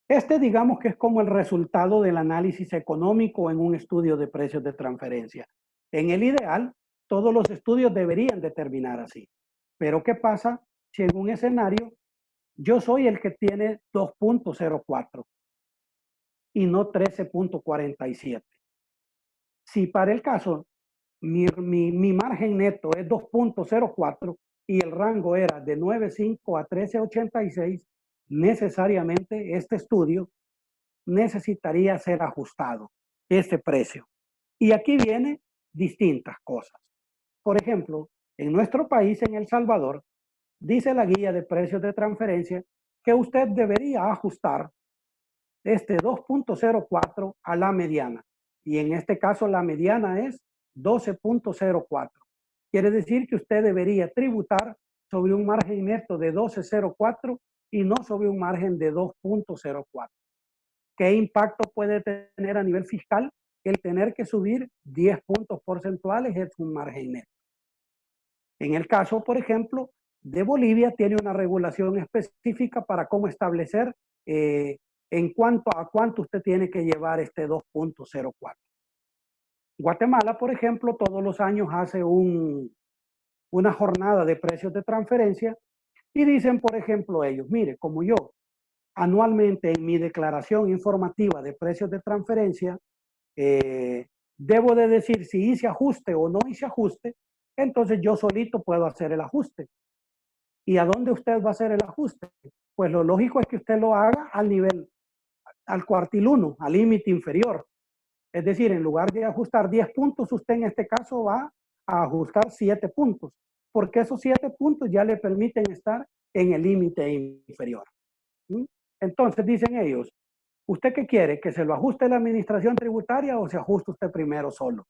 Este digamos que es como el resultado del análisis económico en un estudio de precios de transferencia. En el ideal, todos los estudios deberían determinar así. Pero ¿qué pasa si en un escenario yo soy el que tiene 2.04 y no 13.47? Si para el caso mi margen neto es 2.04 y el rango era de 9.5 a 13.86, necesariamente este estudio necesitaría ser ajustado, este precio. Y aquí vienen distintas cosas. Por ejemplo, en nuestro país, en El Salvador, dice la guía de precios de transferencia que usted debería ajustar este 2.04 a la mediana. Y en este caso la mediana es 12.04. Quiere decir que usted debería tributar sobre un margen neto de 12.04 y no sobre un margen de 2.04. ¿Qué impacto puede tener a nivel fiscal? El tener que subir 10 puntos porcentuales es un margen neto. En el caso, por ejemplo, de Bolivia, tiene una regulación específica para cómo establecer en cuanto a cuánto usted tiene que llevar este 2.04. Guatemala, por ejemplo, todos los años hace una jornada de precios de transferencia y dicen, por ejemplo, ellos, mire, como yo anualmente en mi declaración informativa de precios de transferencia debo de decir si hice ajuste o no hice ajuste, entonces yo solito puedo hacer el ajuste. ¿Y a dónde usted va a hacer el ajuste? Pues lo lógico es que usted lo haga al nivel, al cuartil 1, al límite inferior. Es decir, en lugar de ajustar 10 puntos, usted en este caso va a ajustar 7 puntos, porque esos 7 puntos ya le permiten estar en el límite inferior. ¿Mm? Entonces dicen ellos, ¿usted qué quiere? ¿Que se lo ajuste la administración tributaria o se ajuste usted primero solo?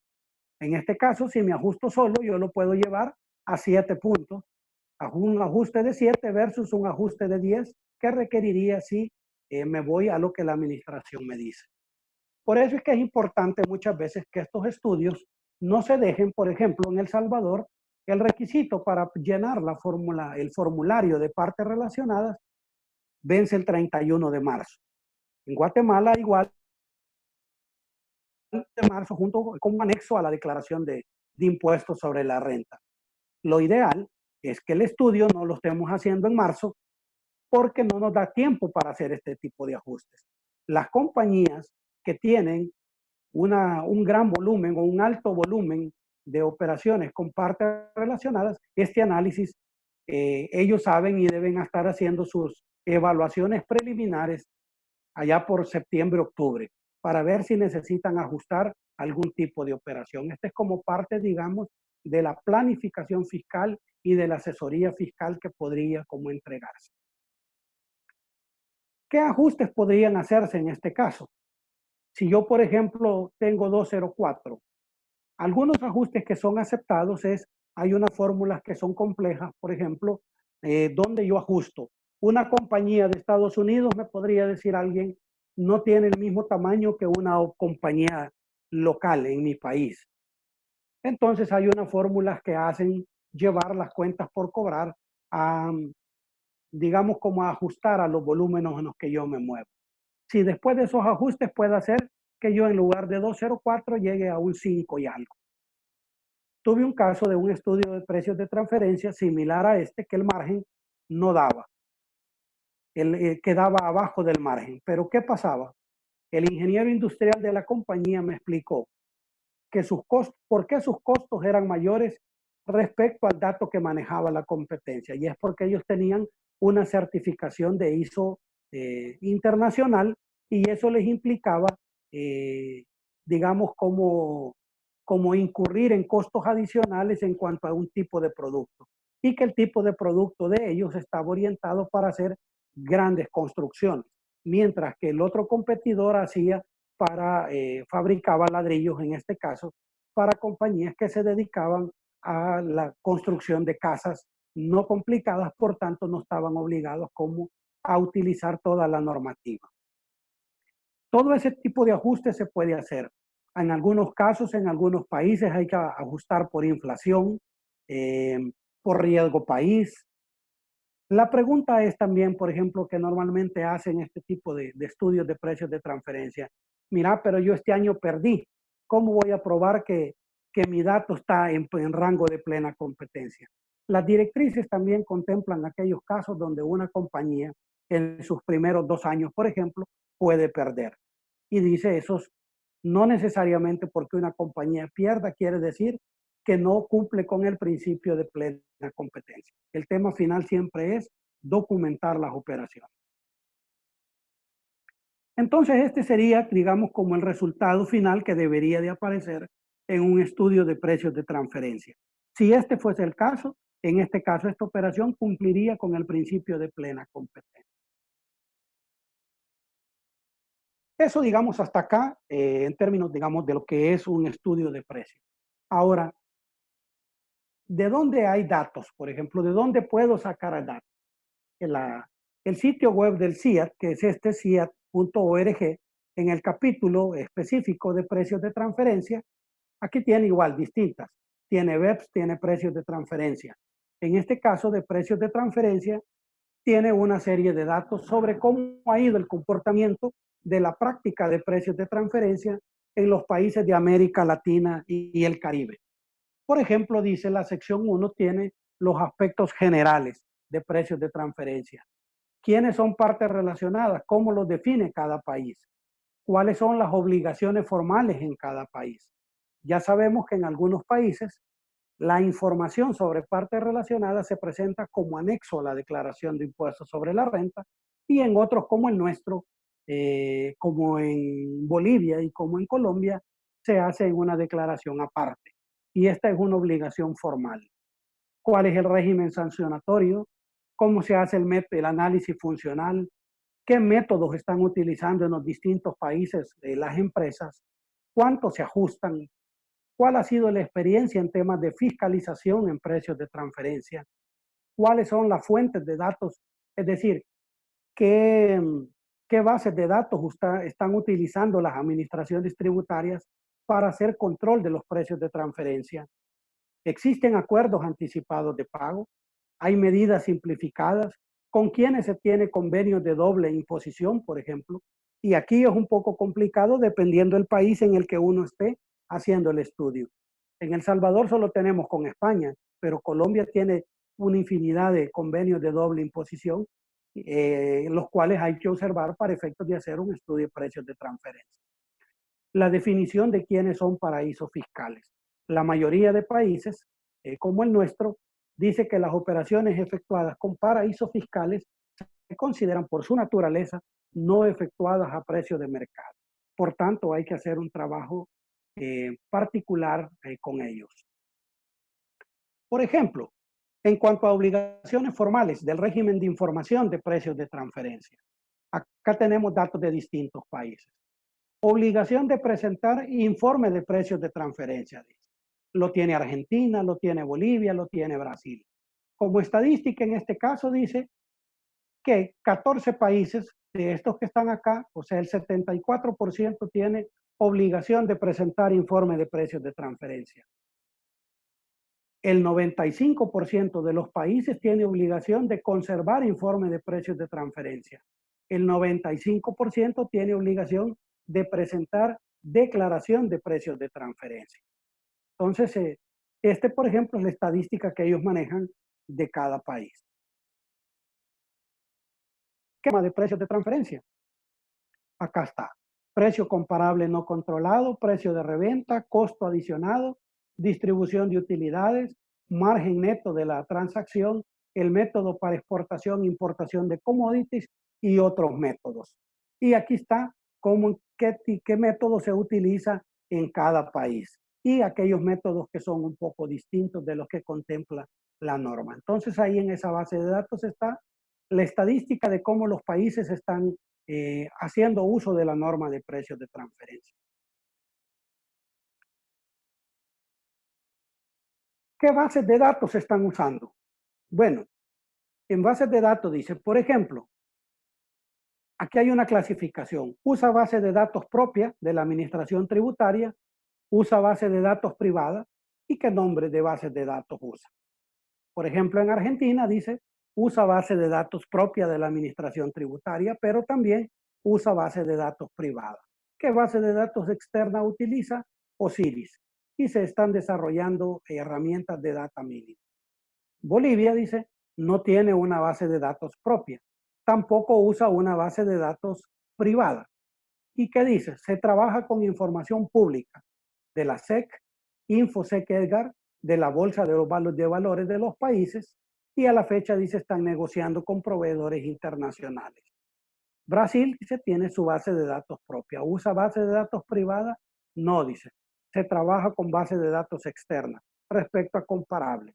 En este caso, si me ajusto solo, yo lo puedo llevar a 7 puntos, a un ajuste de 7 versus un ajuste de 10 que requeriría si me voy a lo que la administración me dice. Por eso es que es importante muchas veces que estos estudios no se dejen, por ejemplo, en El Salvador, el requisito para llenar la fórmula, el formulario de partes relacionadas vence el 31 de marzo. En Guatemala igual de marzo junto como anexo a la declaración de impuestos sobre la renta. Lo ideal es que el estudio no lo estemos haciendo en marzo porque no nos da tiempo para hacer este tipo de ajustes. Las compañías que tienen un gran volumen o un alto volumen de operaciones con partes relacionadas, este análisis ellos saben y deben estar haciendo sus evaluaciones preliminares allá por septiembre, octubre, para ver si necesitan ajustar algún tipo de operación. Este es como parte, digamos, de la planificación fiscal y de la asesoría fiscal que podría como entregarse. ¿Qué ajustes podrían hacerse en este caso? Si yo, por ejemplo, tengo 204, algunos ajustes que son aceptados hay unas fórmulas que son complejas, por ejemplo, donde yo ajusto. Una compañía de Estados Unidos, me podría decir alguien, no tiene el mismo tamaño que una compañía local en mi país. Entonces hay unas fórmulas que hacen llevar las cuentas por cobrar a, digamos, como a ajustar a los volúmenes en los que yo me muevo. Si después de esos ajustes puede hacer que yo en lugar de 204 llegue a un 5 y algo. Tuve un caso de un estudio de precios de transferencia similar a este que el margen no daba. quedaba abajo del margen. Pero ¿qué pasaba? El ingeniero industrial de la compañía me explicó que sus costos, por qué sus costos eran mayores respecto al dato que manejaba la competencia. Y es porque ellos tenían una certificación de ISO internacional y eso les implicaba, digamos, como incurrir en costos adicionales en cuanto a un tipo de producto. Y que el tipo de producto de ellos estaba orientado para hacer grandes construcciones, mientras que el otro competidor fabricaba ladrillos, en este caso, para compañías que se dedicaban a la construcción de casas no complicadas, por tanto no estaban obligados como a utilizar toda la normativa. Todo ese tipo de ajustes se puede hacer. En algunos casos, en algunos países hay que ajustar por inflación, por riesgo país. La pregunta es también, por ejemplo, que normalmente hacen este tipo de estudios de precios de transferencia. Mira, pero yo este año perdí. ¿Cómo voy a probar que mi dato está en rango de plena competencia? Las directrices también contemplan aquellos casos donde una compañía en sus primeros 2 años, por ejemplo, puede perder. Y dice esos, no necesariamente porque una compañía pierda quiere decir que no cumple con el principio de plena competencia. El tema final siempre es documentar las operaciones. Entonces, este sería, digamos, como el resultado final que debería de aparecer en un estudio de precios de transferencia. Si este fuese el caso, en este caso, esta operación cumpliría con el principio de plena competencia. Eso, digamos, hasta acá, en términos, digamos, de lo que es un estudio de precios. Ahora, ¿de dónde hay datos? Por ejemplo, ¿de dónde puedo sacar datos? El sitio web del CIAT, que es este ciat.org, en el capítulo específico de precios de transferencia, aquí tiene igual distintas. Tiene BEPS, tiene precios de transferencia. En este caso de precios de transferencia, tiene una serie de datos sobre cómo ha ido el comportamiento de la práctica de precios de transferencia en los países de América Latina y el Caribe. Por ejemplo, dice la sección 1 tiene los aspectos generales de precios de transferencia. ¿Quiénes son partes relacionadas? ¿Cómo los define cada país? ¿Cuáles son las obligaciones formales en cada país? Ya sabemos que en algunos países la información sobre partes relacionadas se presenta como anexo a la declaración de impuestos sobre la renta y en otros como el nuestro, como en Bolivia y como en Colombia, se hace en una declaración aparte. Y esta es una obligación formal. ¿Cuál es el régimen sancionatorio? ¿Cómo se hace el análisis funcional? ¿Qué métodos están utilizando en los distintos países las empresas? ¿Cuánto se ajustan? ¿Cuál ha sido la experiencia en temas de fiscalización en precios de transferencia? ¿Cuáles son las fuentes de datos? Es decir, ¿qué, qué bases de datos están utilizando las administraciones tributarias para hacer control de los precios de transferencia? ¿Existen acuerdos anticipados de pago? ¿Hay medidas simplificadas? ¿Con quiénes se tiene convenios de doble imposición, por ejemplo? Y aquí es un poco complicado dependiendo del país en el que uno esté haciendo el estudio. En El Salvador solo tenemos con España, pero Colombia tiene una infinidad de convenios de doble imposición, los cuales hay que observar para efectos de hacer un estudio de precios de transferencia. La definición de quiénes son paraísos fiscales. La mayoría de países, como el nuestro, dice que las operaciones efectuadas con paraísos fiscales se consideran por su naturaleza no efectuadas a precio de mercado. Por tanto, hay que hacer un trabajo particular con ellos. Por ejemplo, en cuanto a obligaciones formales del régimen de información de precios de transferencia, acá tenemos datos de distintos países. Obligación de presentar informe de precios de transferencia. Lo tiene Argentina, lo tiene Bolivia, lo tiene Brasil. Como estadística en este caso dice que 14 países de estos que están acá, o sea, el 74% tiene obligación de presentar informe de precios de transferencia. El 95% de los países tiene obligación de conservar informe de precios de transferencia. El 95% tiene obligación de presentar declaración de precios de transferencia. Entonces, por ejemplo, es la estadística que ellos manejan de cada país. esquema de precios de transferencia. Acá está. Precio comparable no controlado, precio de reventa, costo adicionado, distribución de utilidades, margen neto de la transacción, el método para exportación e importación de commodities y otros métodos. Y aquí está qué método se utiliza en cada país y aquellos métodos que son un poco distintos de los que contempla la norma. Entonces ahí en esa base de datos está la estadística de cómo los países están haciendo uso de la norma de precios de transferencia. ¿Qué bases de datos se están usando? Bueno, en bases de datos dice, por ejemplo, aquí hay una clasificación. Usa base de datos propia de la administración tributaria, usa base de datos privada y qué nombre de bases de datos usa. Por ejemplo, en Argentina dice, usa base de datos propia de la administración tributaria, pero también usa base de datos privada. ¿Qué base de datos externa utiliza? Osiris. Y se están desarrollando herramientas de data mining. Bolivia dice, no tiene una base de datos propia. Tampoco usa una base de datos privada. ¿Y qué dice? Se trabaja con información pública de la SEC, InfoSec Edgar, de la Bolsa de los Valores de los países, y a la fecha dice están negociando con proveedores internacionales. Brasil dice tiene su base de datos propia. ¿Usa base de datos privada? No, dice. Se trabaja con base de datos externa respecto a comparables.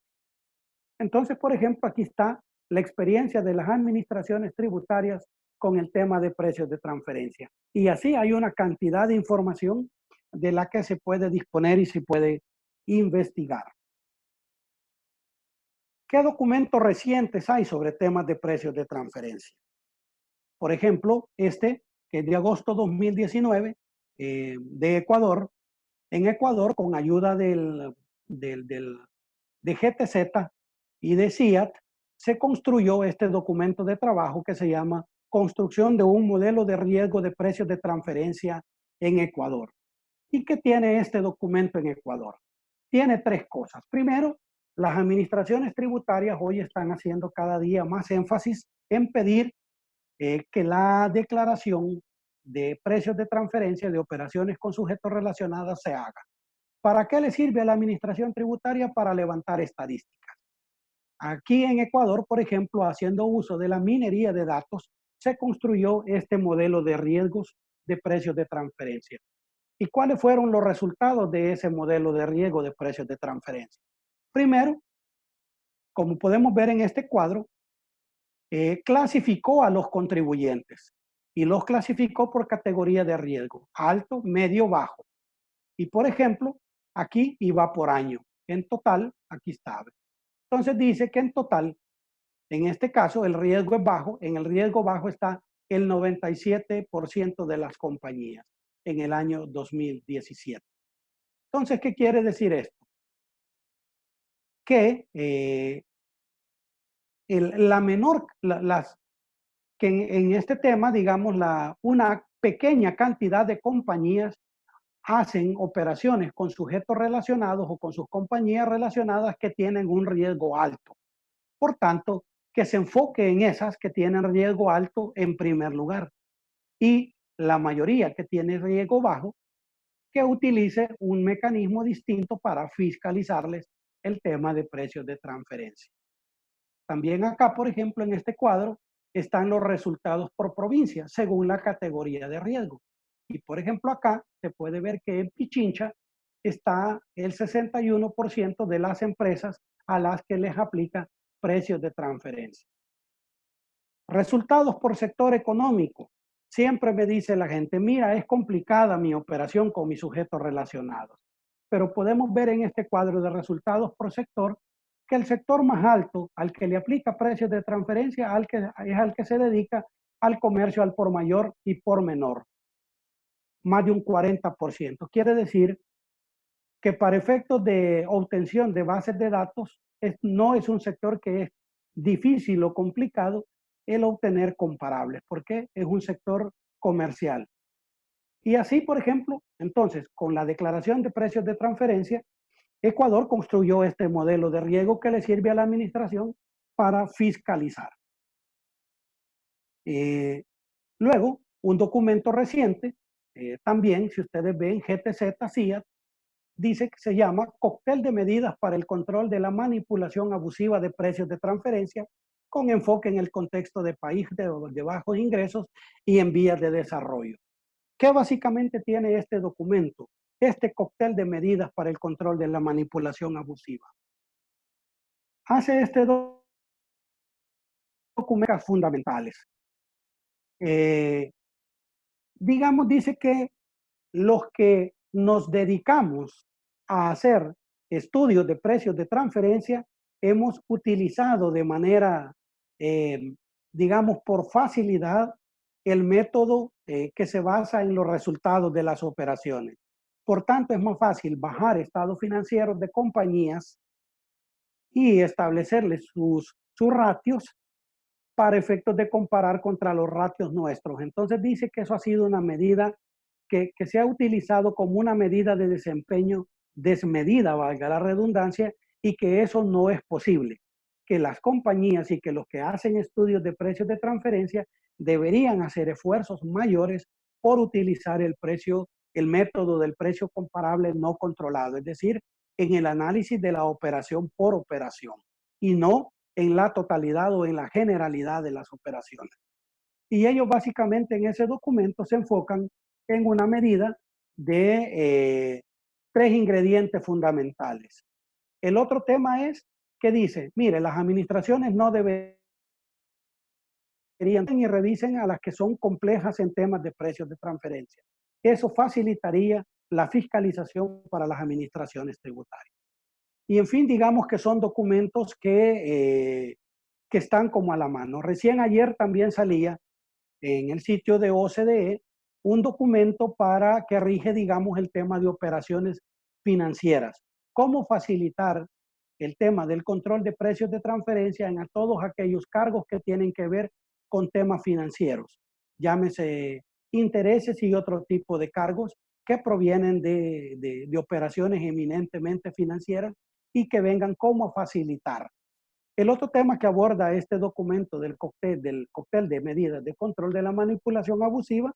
Entonces, por ejemplo, aquí está la experiencia de las administraciones tributarias con el tema de precios de transferencia. Y así hay una cantidad de información de la que se puede disponer y se puede investigar. ¿Qué documentos recientes hay sobre temas de precios de transferencia? Por ejemplo, que es de agosto 2019, de Ecuador. En Ecuador, con ayuda de GTZ y de CIAT, se construyó este documento de trabajo que se llama Construcción de un modelo de riesgo de precios de transferencia en Ecuador. ¿Y qué tiene este documento en Ecuador? Tiene tres cosas. Primero, las administraciones tributarias hoy están haciendo cada día más énfasis en pedir que la declaración de precios de transferencia de operaciones con sujetos relacionados se haga. ¿Para qué le sirve a la administración tributaria? Para levantar estadísticas. Aquí en Ecuador, por ejemplo, haciendo uso de la minería de datos, se construyó este modelo de riesgos de precios de transferencia. ¿Y cuáles fueron los resultados de ese modelo de riesgo de precios de transferencia? Primero, como podemos ver en este cuadro, clasificó a los contribuyentes y los clasificó por categoría de riesgo, alto, medio, bajo. Y por ejemplo, aquí iba por año. En total, aquí está. Entonces dice que en total, en este caso, el riesgo es bajo. En el riesgo bajo está el 97% de las compañías en el año 2017. Entonces, ¿qué quiere decir esto? Que que en este tema, digamos, una pequeña cantidad de compañías hacen operaciones con sujetos relacionados o con sus compañías relacionadas que tienen un riesgo alto. Por tanto, que se enfoque en esas que tienen riesgo alto en primer lugar. Y la mayoría que tiene riesgo bajo, que utilice un mecanismo distinto para fiscalizarles el tema de precios de transferencia. También acá, por ejemplo, en este cuadro, están los resultados por provincia, según la categoría de riesgo. Y por ejemplo, acá se puede ver que en Pichincha está el 61% de las empresas a las que les aplica precios de transferencia. Resultados por sector económico. Siempre me dice la gente, mira, es complicada mi operación con mis sujetos relacionados. Pero podemos ver en este cuadro de resultados por sector que el sector más alto al que le aplica precios de transferencia es al que se dedica al comercio al por mayor y por menor. Más de un 40%. Quiere decir que para efectos de obtención de bases de datos no es un sector que es difícil o complicado el obtener comparables, porque es un sector comercial. Y así, por ejemplo, entonces, con la declaración de precios de transferencia, Ecuador construyó este modelo de riesgo que le sirve a la administración para fiscalizar. Luego, un documento reciente, también, si ustedes ven, GTZ-CIAT, dice que se llama Cóctel de Medidas para el Control de la Manipulación Abusiva de Precios de Transferencia, con enfoque en el contexto de países de bajos ingresos y en vías de desarrollo. ¿Qué básicamente tiene este documento? Este cóctel de medidas para el control de la manipulación abusiva. Hace este documento fundamentales. Digamos, dice que los que nos dedicamos a hacer estudios de precios de transferencia hemos utilizado de manera, digamos, por facilidad el método que se basa en los resultados de las operaciones. Por tanto, es más fácil bajar estados financieros de compañías y establecerles sus ratios para efectos de comparar contra los ratios nuestros. Entonces dice que eso ha sido una medida que se ha utilizado como una medida de desempeño desmedida, valga la redundancia, y que eso no es posible. Que las compañías y que los que hacen estudios de precios de transferencia deberían hacer esfuerzos mayores por utilizar el método del precio comparable no controlado, es decir, en el análisis de la operación por operación y no en la totalidad o en la generalidad de las operaciones. Y ellos básicamente en ese documento se enfocan en una medida de 3 ingredientes fundamentales. El otro tema es que dice, mire, las administraciones no deberían y revisen a las que son complejas en temas de precios de transferencia. Eso facilitaría la fiscalización para las administraciones tributarias. Y en fin, digamos que son documentos que están como a la mano. Recién ayer también salía en el sitio de OCDE un documento para que rige, digamos, el tema de operaciones financieras. Cómo facilitar el tema del control de precios de transferencia en todos aquellos cargos que tienen que ver con temas financieros. Llámese intereses y otro tipo de cargos que provienen de operaciones eminentemente financieras y que vengan como a facilitar. El otro tema que aborda este documento del cóctel de medidas de control de la manipulación abusiva,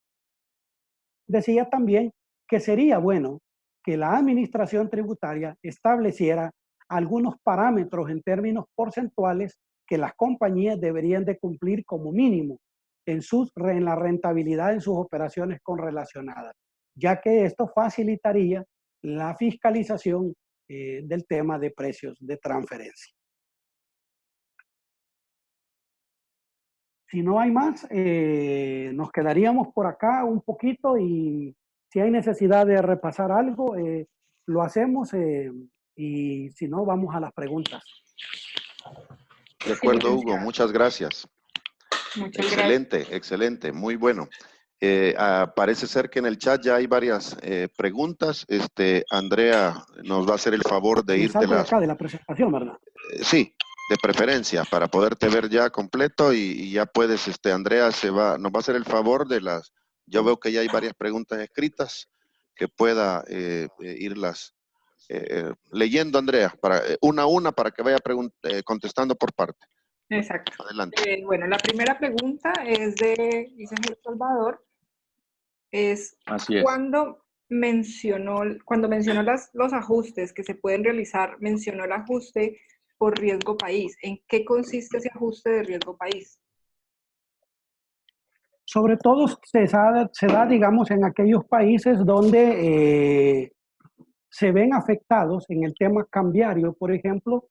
decía también que sería bueno que la administración tributaria estableciera algunos parámetros en términos porcentuales que las compañías deberían de cumplir como mínimo en la rentabilidad en sus operaciones correlacionadas, ya que esto facilitaría la fiscalización del tema de precios de transferencia. Si no hay más, nos quedaríamos por acá un poquito y si hay necesidad de repasar algo, lo hacemos y si no, vamos a las preguntas. De acuerdo, Hugo, muchas gracias. Excelente, excelente, muy bueno. Parece ser que en el chat ya hay varias preguntas. Andrea nos va a hacer el favor de irte acá de la presentación, ¿verdad? Sí, de preferencia, para poderte ver ya completo y ya puedes, Andrea nos va a hacer el favor de yo veo que ya hay varias preguntas escritas que pueda irlas leyendo, Andrea, una a una para que vaya contestando por parte. Exacto. Adelante. Bueno, la primera pregunta es de Isabel Salvador. Cuando mencionó los ajustes que se pueden realizar, mencionó el ajuste por riesgo país. ¿En qué consiste ese ajuste de riesgo país? Sobre todo se da, digamos, en aquellos países donde se ven afectados en el tema cambiario, por ejemplo,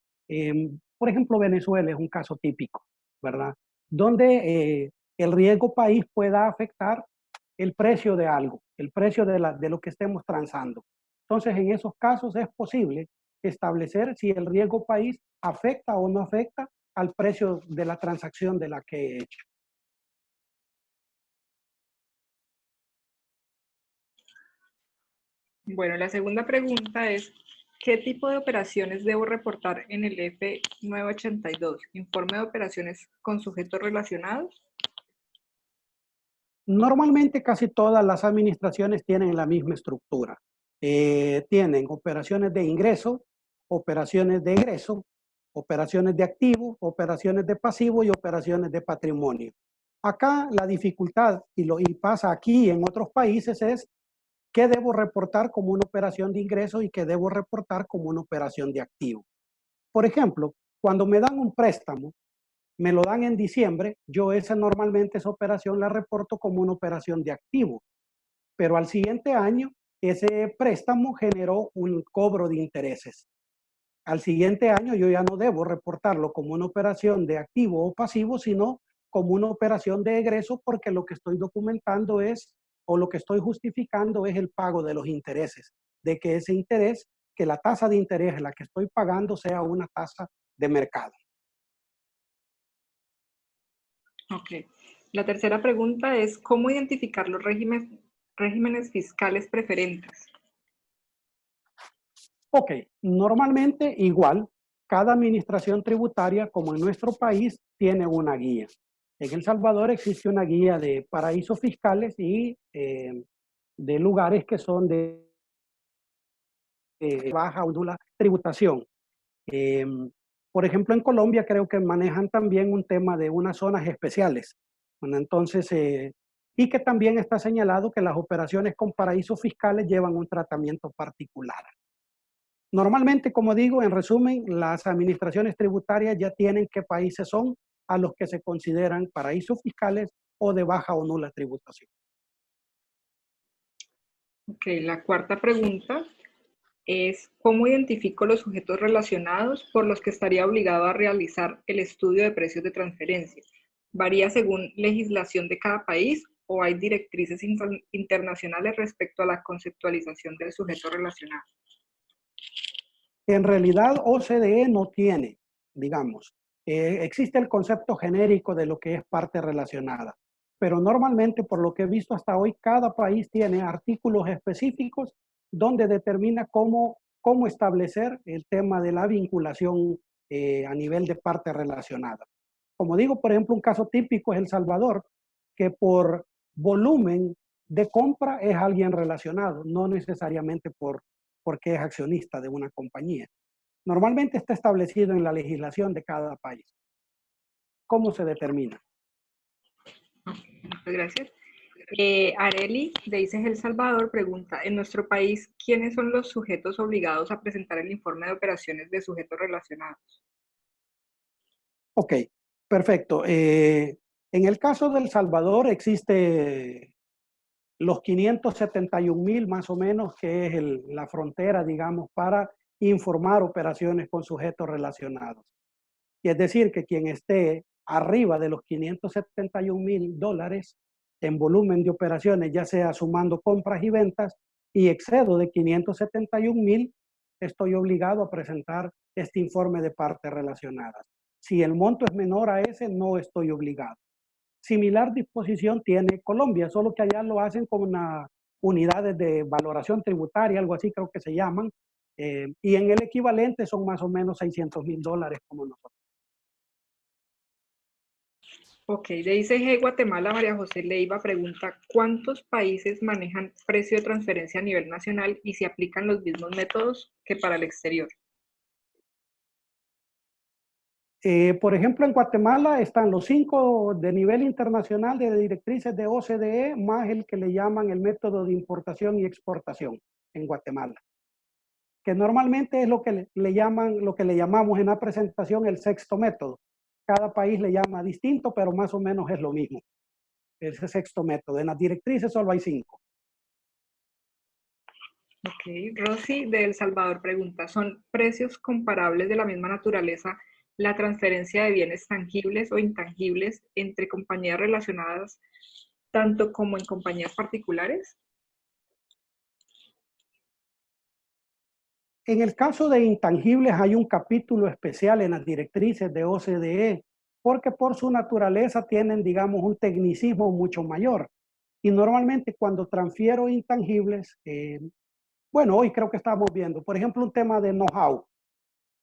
Venezuela es un caso típico, ¿verdad? Donde el riesgo país pueda afectar el precio de algo, el precio de lo que estemos transando. Entonces, en esos casos es posible establecer si el riesgo país afecta o no afecta al precio de la transacción de la que he hecho. Bueno, la segunda pregunta es, ¿qué tipo de operaciones debo reportar en el F982? ¿Informe de operaciones con sujetos relacionados? Normalmente casi todas las administraciones tienen la misma estructura. Tienen operaciones de ingreso, operaciones de egreso, operaciones de activo, operaciones de pasivo y operaciones de patrimonio. Acá la dificultad, y pasa aquí y en otros países, es qué debo reportar como una operación de ingreso y qué debo reportar como una operación de activo. Por ejemplo, cuando me dan un préstamo, me lo dan en diciembre, yo normalmente esa operación la reporto como una operación de activo, pero al siguiente año ese préstamo generó un cobro de intereses. Al siguiente año yo ya no debo reportarlo como una operación de activo o pasivo, sino como una operación de egreso, porque lo que estoy documentando es, o lo que estoy justificando es el pago de los intereses, de que ese interés, que la tasa de interés en la que estoy pagando sea una tasa de mercado. Ok. La tercera pregunta es, ¿cómo identificar los regímenes fiscales preferentes? Ok, normalmente igual, cada administración tributaria, como en nuestro país, tiene una guía. En El Salvador existe una guía de paraísos fiscales y de lugares que son de baja o nula tributación. Eh, por ejemplo, en Colombia creo que manejan también un tema de unas zonas especiales. Bueno, entonces, y que también está señalado que las operaciones con paraísos fiscales llevan un tratamiento particular. Normalmente, como digo, en resumen, las administraciones tributarias ya tienen qué países son a los que se consideran paraísos fiscales o de baja o nula tributación. Ok, la cuarta pregunta es, ¿cómo identifico los sujetos relacionados por los que estaría obligado a realizar el estudio de precios de transferencia? ¿Varía según legislación de cada país o hay directrices internacionales respecto a la conceptualización del sujeto relacionado? En realidad, OCDE no tiene, digamos, existe el concepto genérico de lo que es parte relacionada, pero normalmente, por lo que he visto hasta hoy, cada país tiene artículos específicos donde determina cómo establecer el tema de la vinculación a nivel de parte relacionada. Como digo, por ejemplo, un caso típico es El Salvador, que por volumen de compra es alguien relacionado, no necesariamente porque es accionista de una compañía. Normalmente está establecido en la legislación de cada país. ¿Cómo se determina? Muchas gracias. Areli, de ICES El Salvador, pregunta, en nuestro país, ¿quiénes son los sujetos obligados a presentar el informe de operaciones de sujetos relacionados? Ok, perfecto. En el caso de El Salvador existe los 571,000 más o menos, que es la frontera, digamos, para informar operaciones con sujetos relacionados. Y es decir, que quien esté arriba de los $571,000 en volumen de operaciones, ya sea sumando compras y ventas, y excedo de 571,000, estoy obligado a presentar este informe de partes relacionadas. Si el monto es menor a ese, no estoy obligado. Similar disposición tiene Colombia, solo que allá lo hacen con una unidades de valoración tributaria, algo así creo que se llaman, y en el equivalente son más o menos $600,000 como nosotros. Ok, de ICG Guatemala, María José Leiva pregunta, ¿cuántos países manejan precio de transferencia a nivel nacional y se aplican los mismos métodos que para el exterior? Por ejemplo, en Guatemala están los 5 de nivel internacional de directrices de OCDE, más el que le llaman el método de importación y exportación en Guatemala, que normalmente es lo que le llaman, lo que le llamamos en la presentación el sexto método. Cada país le llama distinto, pero más o menos es lo mismo. Ese sexto método. En las directrices solo hay 5. Ok, Rosy de El Salvador pregunta, ¿son precios comparables de la misma naturaleza la transferencia de bienes tangibles o intangibles entre compañías relacionadas, tanto como en compañías particulares? En el caso de intangibles hay un capítulo especial en las directrices de OCDE, porque por su naturaleza tienen, digamos, un tecnicismo mucho mayor. Y normalmente cuando transfiero intangibles, bueno, hoy creo que estamos viendo, por ejemplo, un tema de know-how.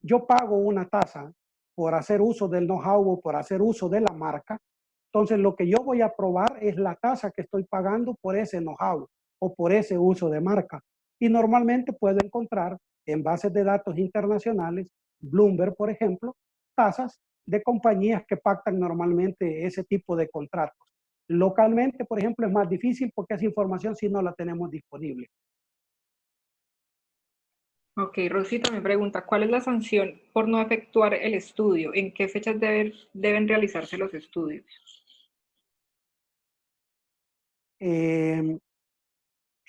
Yo pago una tasa por hacer uso del know-how o por hacer uso de la marca. Entonces, lo que yo voy a probar es la tasa que estoy pagando por ese know-how o por ese uso de marca. Y normalmente puedo encontrar en bases de datos internacionales, Bloomberg, por ejemplo, tasas de compañías que pactan normalmente ese tipo de contratos. Localmente, por ejemplo, es más difícil porque esa información sí no la tenemos disponible. Ok, Rosita me pregunta, ¿cuál es la sanción por no efectuar el estudio? ¿En qué fechas deben realizarse los estudios? En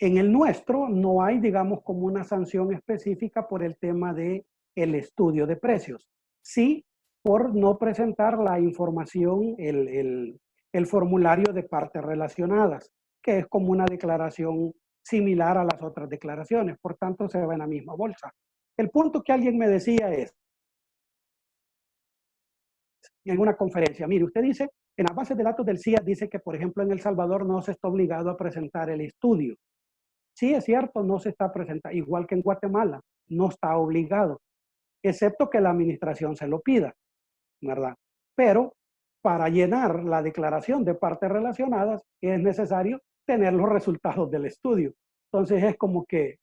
el nuestro no hay, digamos, como una sanción específica por el tema de el estudio de precios. Sí, por no presentar la información, el formulario de partes relacionadas, que es como una declaración similar a las otras declaraciones. Por tanto, se va en la misma bolsa. El punto que alguien me decía es, en una conferencia, mire, usted dice, en las bases de datos del CIA dice que, por ejemplo, en El Salvador no se está obligado a presentar el estudio. Sí, es cierto, no se está presentando, igual que en Guatemala, no está obligado, excepto que la administración se lo pida, ¿verdad? Pero para llenar la declaración de partes relacionadas es necesario tener los resultados del estudio. Entonces es como que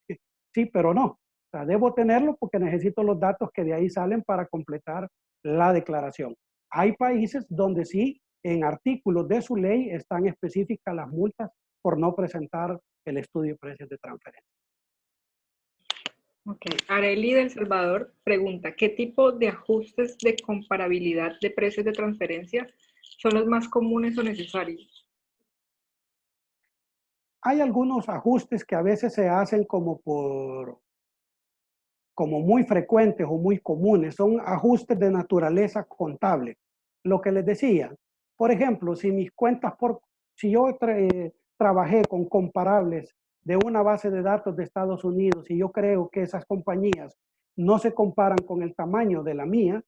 sí, pero no. O sea, debo tenerlo porque necesito los datos que de ahí salen para completar la declaración. Hay países donde sí, en artículos de su ley están específicas las multas por no presentar el estudio de precios de transferencia. Ok, Areli del Salvador pregunta, ¿qué tipo de ajustes de comparabilidad de precios de transferencia son los más comunes o necesarios? Hay algunos ajustes que a veces se hacen como muy frecuentes o muy comunes, son ajustes de naturaleza contable. Lo que les decía, por ejemplo, si mis cuentas si yo trabajé con comparables de una base de datos de Estados Unidos y yo creo que esas compañías no se comparan con el tamaño de la mía,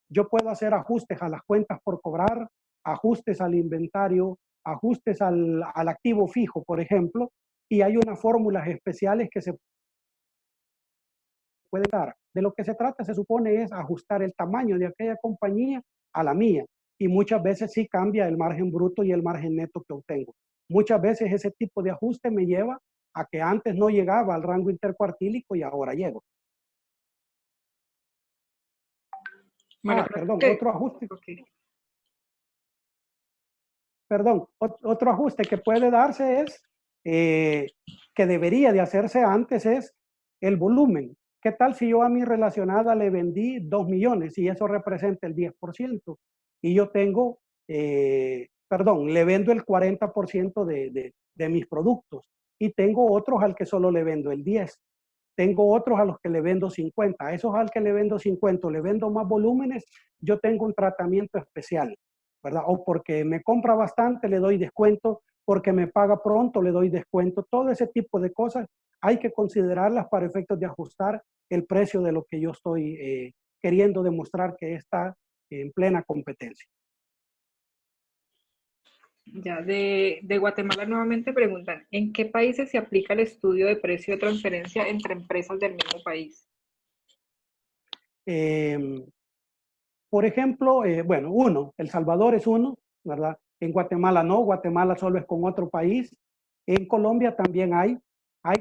yo puedo hacer ajustes a las cuentas por cobrar, ajustes al inventario, ajustes al activo fijo, por ejemplo, y hay unas fórmulas especiales que se puede dar. De lo que se trata, se supone, es ajustar el tamaño de aquella compañía a la mía. Y muchas veces sí cambia el margen bruto y el margen neto que obtengo. Muchas veces ese tipo de ajuste me lleva a que antes no llegaba al rango intercuartílico y ahora llego. Bueno, Perdón, que, otro ajuste. okay. Perdón, otro ajuste que puede darse es, que debería de hacerse antes, es el volumen. ¿Qué tal si yo a mi relacionada le vendí 2 millones y eso representa el 10%? Y yo tengo, perdón, le vendo el 40% de mis productos y tengo otros al que solo le vendo el 10%. Tengo otros a los que le vendo 50. A esos al que le vendo 50, le vendo más volúmenes, yo tengo un tratamiento especial, ¿verdad? O porque me compra bastante, le doy descuento, porque me paga pronto, le doy descuento. Todo ese tipo de cosas hay que considerarlas para efectos de ajustar el precio de lo que yo estoy queriendo demostrar que está en plena competencia. Ya de Guatemala nuevamente preguntan, ¿en qué países se aplica el estudio de precio de transferencia entre empresas del mismo país? Por ejemplo, bueno, El Salvador es uno, ¿verdad? En Guatemala no, Guatemala solo es con otro país. En Colombia también hay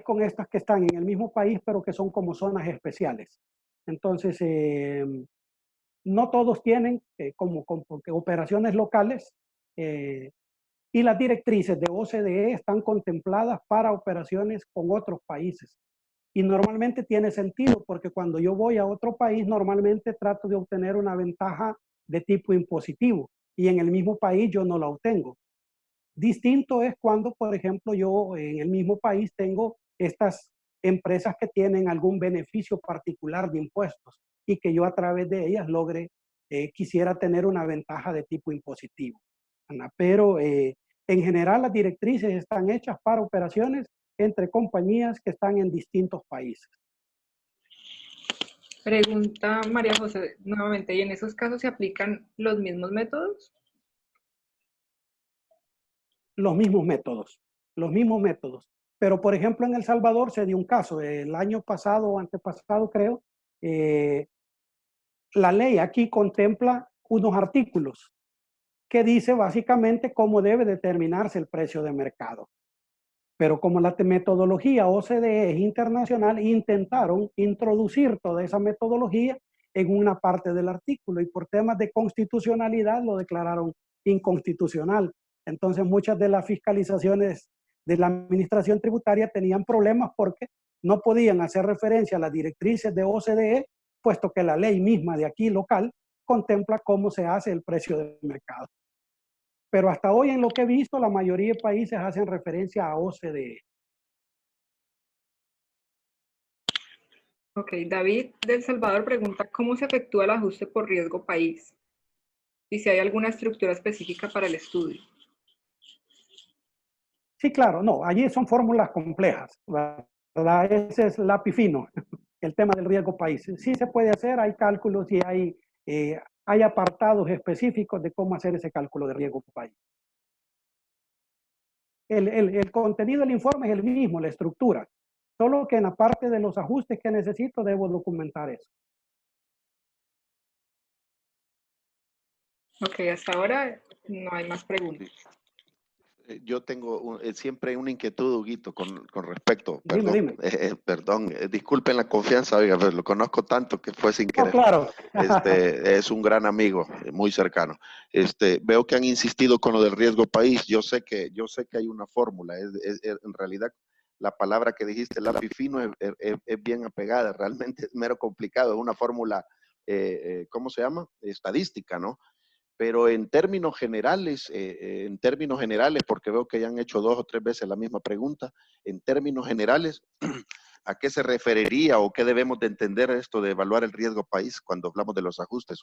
con estas que están en el mismo país, pero que son como zonas especiales. Entonces, no todos tienen como operaciones locales, y las directrices de OCDE están contempladas para operaciones con otros países. Y normalmente tiene sentido porque cuando yo voy a otro país, normalmente trato de obtener una ventaja de tipo impositivo y en el mismo país yo no la obtengo. Distinto es cuando, por ejemplo, yo en el mismo país tengo estas empresas que tienen algún beneficio particular de impuestos y que yo a través de ellas quisiera tener una ventaja de tipo impositivo. Pero en general las directrices están hechas para operaciones entre compañías que están en distintos países. Pregunta María José nuevamente, ¿y en esos casos se aplican los mismos métodos? Los mismos métodos, los mismos métodos. Pero, por ejemplo, en El Salvador se dio un caso, el año pasado o antepasado creo, la ley aquí contempla unos artículos que dice básicamente cómo debe determinarse el precio de mercado. Pero como la metodología OCDE es internacional, intentaron introducir toda esa metodología en una parte del artículo y por temas de constitucionalidad lo declararon inconstitucional. Entonces, muchas de las fiscalizaciones de la administración tributaria tenían problemas porque no podían hacer referencia a las directrices de OCDE, puesto que la ley misma de aquí local contempla cómo se hace el precio de mercado. Pero hasta hoy, en lo que he visto, la mayoría de países hacen referencia a OCDE. Ok, David de El Salvador pregunta cómo se efectúa el ajuste por riesgo país y si hay alguna estructura específica para el estudio. Sí, claro, no, allí son fórmulas complejas, ¿verdad? Ese es lápiz fino, el tema del riesgo país. Sí se puede hacer, hay cálculos y hay apartados específicos de cómo hacer ese cálculo de riesgo país. El contenido del informe es el mismo, la estructura, solo que en la parte de los ajustes que necesito debo documentar eso. Ok, hasta ahora no hay más preguntas. Yo tengo siempre una inquietud, Huguito, con respecto, Dime. perdón, disculpen la confianza, oiga, pero lo conozco tanto que fue sin No, querer. claro. Es un gran amigo, muy cercano. Veo que han insistido con lo del riesgo país. Yo sé que hay una fórmula. En realidad, la palabra que dijiste, lápiz fino, es bien apegada. Realmente es mero complicado. Es una fórmula, ¿cómo se llama? Estadística, ¿no? Pero en términos generales, porque veo que ya han hecho 2 o 3 veces la misma pregunta, en términos generales, ¿a qué se referiría o qué debemos de entender esto de evaluar el riesgo país cuando hablamos de los ajustes?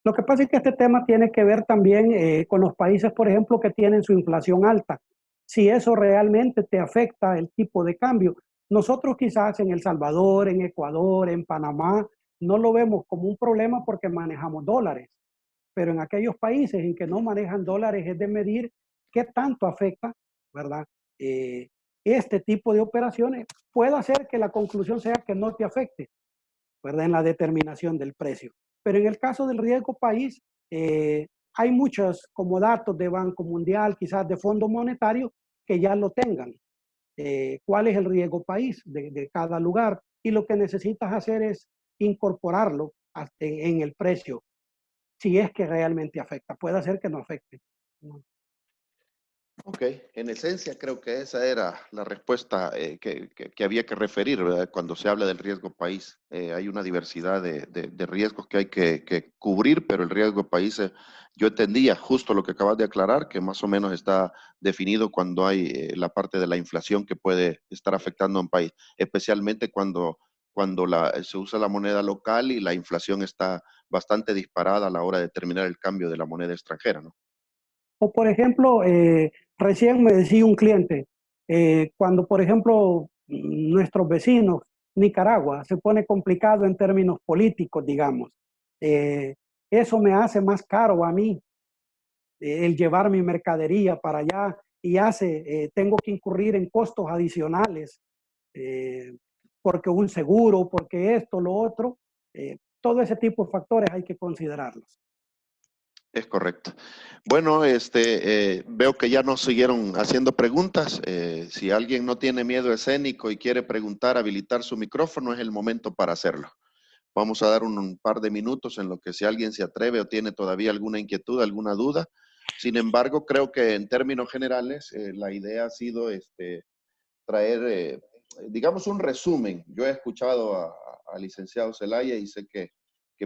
Lo que pasa es que este tema tiene que ver también con los países, por ejemplo, que tienen su inflación alta. Si eso realmente te afecta el tipo de cambio. Nosotros quizás en El Salvador, en Ecuador, en Panamá, no lo vemos como un problema porque manejamos dólares. Pero en aquellos países en que no manejan dólares es de medir qué tanto afecta, ¿verdad? Este tipo de operaciones puede hacer que la conclusión sea que no te afecte, ¿verdad? En la determinación del precio. Pero en el caso del riesgo país, hay muchos como datos de Banco Mundial, quizás de Fondo Monetario, que ya lo tengan. ¿Cuál es el riesgo país de cada lugar? Y lo que necesitas hacer es incorporarlo en el precio, si es que realmente afecta. Puede ser que no afecte. Ok, en esencia creo que esa era la respuesta que había que referir, ¿verdad? Cuando se habla del riesgo país. Hay una diversidad de riesgos que hay que cubrir, pero el riesgo país, yo entendía justo lo que acabas de aclarar, que más o menos está definido cuando hay la parte de la inflación que puede estar afectando a un país, especialmente cuando se usa la moneda local y la inflación está bastante disparada a la hora de determinar el cambio de la moneda extranjera, ¿no? O por ejemplo, recién me decía un cliente, cuando por ejemplo nuestros vecinos, Nicaragua, se pone complicado en términos políticos, digamos, eso me hace más caro a mí el llevar mi mercadería para allá y tengo que incurrir en costos adicionales, eh, porque un seguro, porque esto, lo otro, todo ese tipo de factores hay que considerarlos. Es correcto. Bueno, veo que ya nos siguieron haciendo preguntas. Si alguien no tiene miedo escénico y quiere preguntar, habilitar su micrófono, es el momento para hacerlo. Vamos a dar un par de minutos en lo que si alguien se atreve o tiene todavía alguna inquietud, alguna duda. Sin embargo, creo que en términos generales, la idea ha sido traer, digamos, un resumen. Yo he escuchado al licenciado Zelaya y sé que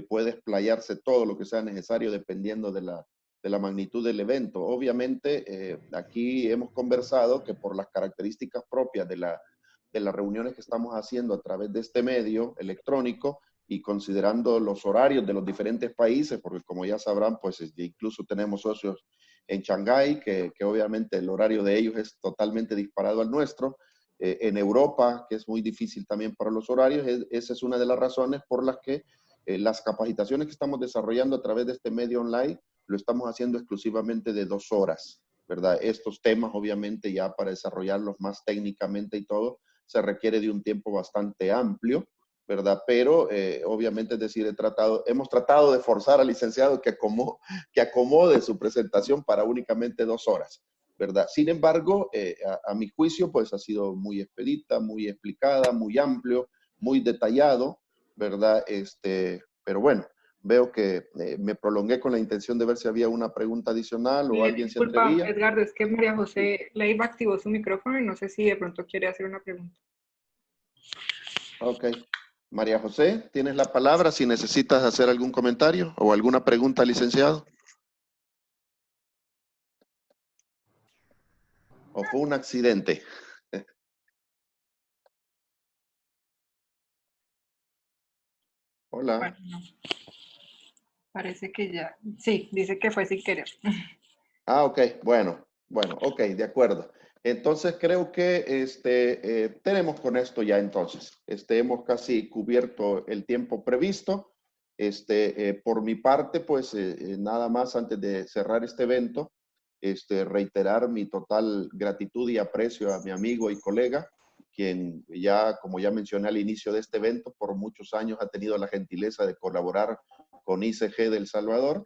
puede explayarse todo lo que sea necesario dependiendo de la magnitud del evento. Obviamente, aquí hemos conversado que por las características propias de las reuniones que estamos haciendo a través de este medio electrónico y considerando los horarios de los diferentes países, porque como ya sabrán, pues incluso tenemos socios en Shanghái, que obviamente el horario de ellos es totalmente disparado al nuestro. En Europa, que es muy difícil también para los horarios, esa es una de las razones por las que las capacitaciones que estamos desarrollando a través de este medio online lo estamos haciendo exclusivamente de 2 horas, ¿verdad? Estos temas, obviamente, ya para desarrollarlos más técnicamente y todo, se requiere de un tiempo bastante amplio, ¿verdad? Pero, obviamente, es decir, hemos tratado de forzar al licenciado que acomode su presentación para únicamente 2 horas, ¿verdad? Sin embargo, a mi juicio, pues ha sido muy expedita, muy explicada, muy amplio, muy detallado, ¿verdad? Pero bueno, veo que me prolongué con la intención de ver si había una pregunta adicional o alguien se Disculpa, atrevía. Edgardo, es que María José Leiva activó su micrófono y no sé si de pronto quiere hacer una pregunta. Ok. María José, tienes la palabra si necesitas hacer algún comentario o alguna pregunta, licenciado. ¿O fue un accidente? Hola. Bueno, no. Parece que ya. Sí, dice que fue sin querer. Ah, ok, bueno, ok, de acuerdo. Entonces creo que tenemos con esto ya entonces. Hemos casi cubierto el tiempo previsto. Por mi parte, pues nada más antes de cerrar este evento, reiterar mi total gratitud y aprecio a mi amigo y colega, quien ya, como ya mencioné al inicio de este evento, por muchos años ha tenido la gentileza de colaborar con ICG de El Salvador,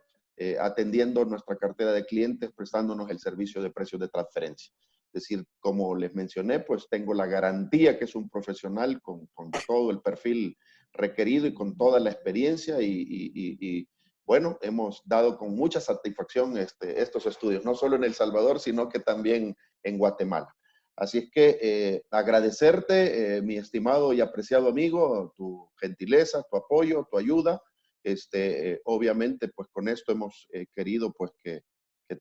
atendiendo nuestra cartera de clientes, prestándonos el servicio de precios de transferencia. Es decir, como les mencioné, pues tengo la garantía que es un profesional con todo el perfil requerido y con toda la experiencia y bueno, hemos dado con mucha satisfacción estos estudios, no solo en El Salvador, sino que también en Guatemala. Así es que agradecerte, mi estimado y apreciado amigo, tu gentileza, tu apoyo, tu ayuda. Obviamente, pues con esto hemos querido pues que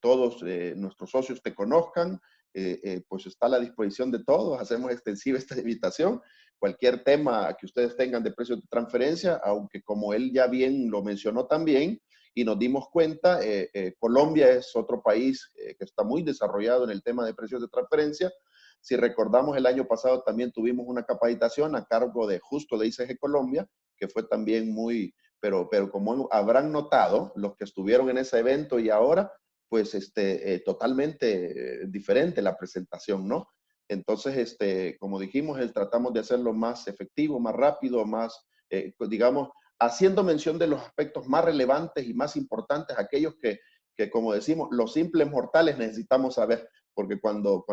todos nuestros socios te conozcan, pues está a la disposición de todos, hacemos extensiva esta invitación. Cualquier tema que ustedes tengan de precios de transferencia, aunque como él ya bien lo mencionó también, y nos dimos cuenta, Colombia es otro país que está muy desarrollado en el tema de precios de transferencia. Si recordamos, el año pasado también tuvimos una capacitación a cargo de justo de ICG Colombia, que fue también muy, pero como habrán notado, los que estuvieron en ese evento y ahora, pues totalmente diferente la presentación, ¿no? Entonces, como dijimos, tratamos de hacerlo más efectivo, más rápido, más, digamos, haciendo mención de los aspectos más relevantes y más importantes, aquellos que, como decimos, los simples mortales necesitamos saber, porque cuando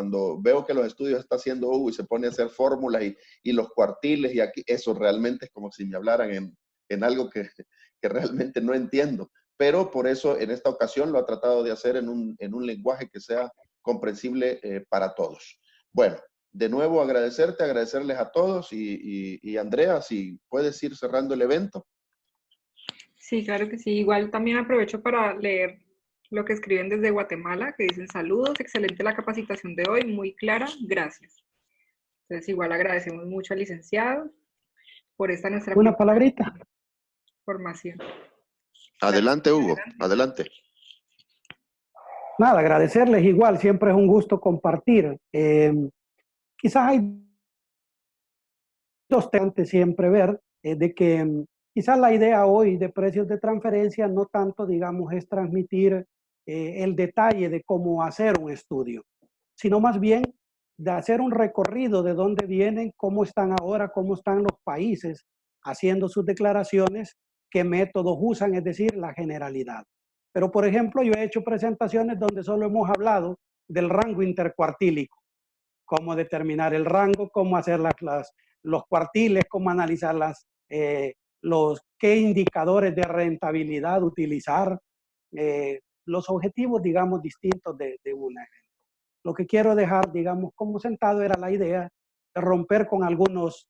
veo que los estudios está haciendo Hugo y se pone a hacer fórmulas y los cuartiles y aquí, eso realmente es como si me hablaran en algo que realmente no entiendo. Pero por eso en esta ocasión lo ha tratado de hacer en un lenguaje que sea comprensible para todos. Bueno, de nuevo agradecerles a todos y Andrea, si puedes ir cerrando el evento. Sí, claro que sí. Igual también aprovecho para leer lo que escriben desde Guatemala, que dicen saludos, excelente la capacitación de hoy, muy clara, gracias. Entonces igual agradecemos mucho al licenciado por esta nuestra Una primera palabrita. formación. Adelante, Hugo, adelante. Nada, agradecerles igual, siempre es un gusto compartir. Quizás hay dos temas siempre ver, de que quizás la idea hoy de precios de transferencia no tanto, digamos, es transmitir el detalle de cómo hacer un estudio, sino más bien de hacer un recorrido de dónde vienen, cómo están ahora, cómo están los países haciendo sus declaraciones, qué métodos usan, es decir, la generalidad. Pero, por ejemplo, yo he hecho presentaciones donde solo hemos hablado del rango intercuartílico, cómo determinar el rango, cómo hacer los cuartiles, cómo analizar qué indicadores de rentabilidad utilizar, los objetivos, digamos, distintos de un evento. Lo que quiero dejar, digamos, como sentado era la idea de romper con algunos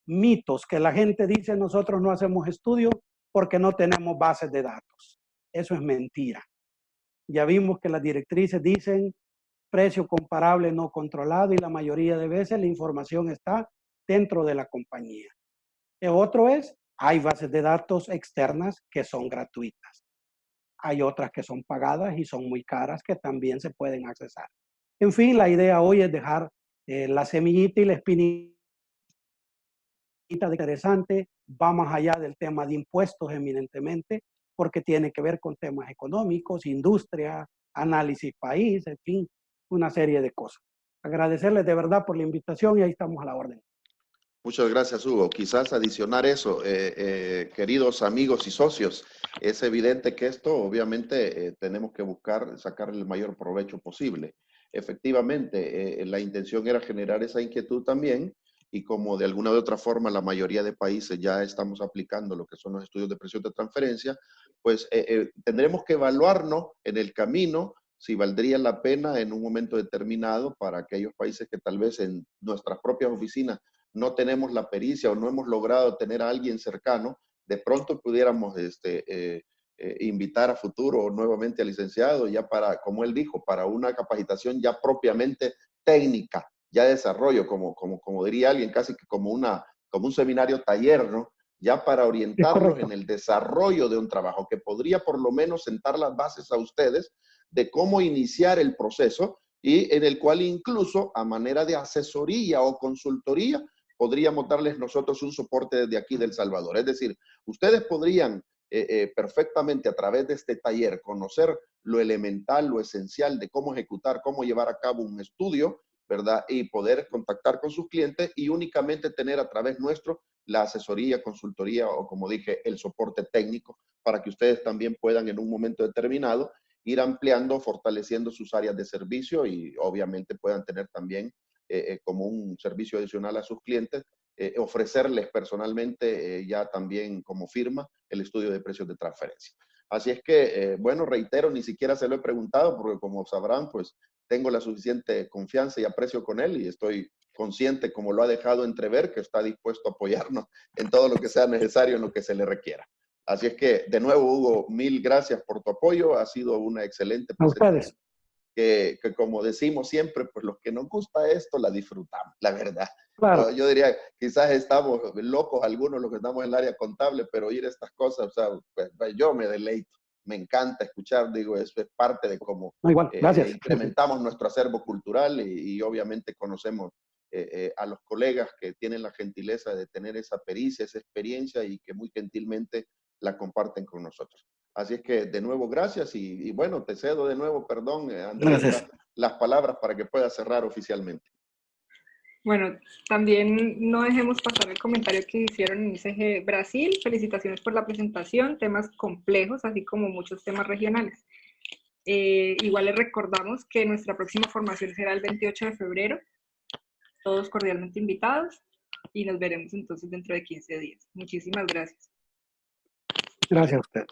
mitos que la gente dice: nosotros no hacemos estudios porque no tenemos bases de datos. Eso es mentira. Ya vimos que las directrices dicen precio comparable no controlado y la mayoría de veces la información está dentro de la compañía. El otro es, hay bases de datos externas que son gratuitas. Hay otras que son pagadas y son muy caras que también se pueden accesar. En fin, la idea hoy es dejar la semillita y la espinita interesante, va más allá del tema de impuestos eminentemente, porque tiene que ver con temas económicos, industria, análisis país, en fin, una serie de cosas. Agradecerles de verdad por la invitación y ahí estamos a la orden. Muchas gracias, Hugo. Quizás adicionar eso, queridos amigos y socios, es evidente que esto obviamente tenemos que buscar sacarle el mayor provecho posible. Efectivamente, la intención era generar esa inquietud también y como de alguna u otra forma la mayoría de países ya estamos aplicando lo que son los estudios de presión de transferencia, pues tendremos que evaluarnos en el camino si valdría la pena en un momento determinado para aquellos países que tal vez en nuestras propias oficinas no tenemos la pericia o no hemos logrado tener a alguien cercano, de pronto pudiéramos invitar a futuro nuevamente al licenciado ya para, como él dijo, para una capacitación ya propiamente técnica, ya de desarrollo, como diría alguien, casi que como un seminario taller, ¿no? Ya para orientarlos en el desarrollo de un trabajo que podría por lo menos sentar las bases a ustedes de cómo iniciar el proceso y en el cual incluso a manera de asesoría o consultoría podríamos darles nosotros un soporte desde aquí de El Salvador. Es decir, ustedes podrían perfectamente a través de este taller conocer lo elemental, lo esencial de cómo ejecutar, cómo llevar a cabo un estudio, ¿verdad? Y poder contactar con sus clientes y únicamente tener a través nuestro la asesoría, consultoría o, como dije, el soporte técnico para que ustedes también puedan en un momento determinado ir ampliando, fortaleciendo sus áreas de servicio y obviamente puedan tener también como un servicio adicional a sus clientes, ofrecerles personalmente ya también como firma el estudio de precios de transferencia. Así es que, bueno, reitero, ni siquiera se lo he preguntado porque como sabrán, pues tengo la suficiente confianza y aprecio con él y estoy consciente, como lo ha dejado entrever, que está dispuesto a apoyarnos en todo lo que sea necesario, en lo que se le requiera. Así es que, de nuevo, Hugo, mil gracias por tu apoyo. Ha sido una excelente presentación. Que como decimos siempre, pues los que nos gusta esto la disfrutamos, la verdad. Claro. Yo diría, quizás estamos locos algunos los que estamos en el área contable, pero oír estas cosas, o sea, pues yo me deleito, me encanta escuchar, digo, eso es parte de cómo incrementamos nuestro acervo cultural y obviamente conocemos a los colegas que tienen la gentileza de tener esa pericia, esa experiencia y que muy gentilmente la comparten con nosotros. Así es que, de nuevo, gracias y bueno, te cedo de nuevo, perdón, Andrés, las palabras para que puedas cerrar oficialmente. Bueno, también no dejemos pasar el comentario que hicieron en ICG Brasil. Felicitaciones por la presentación, temas complejos, así como muchos temas regionales. Igual les recordamos que nuestra próxima formación será el 28 de febrero. Todos cordialmente invitados y nos veremos entonces dentro de 15 días. Muchísimas gracias. Gracias a usted.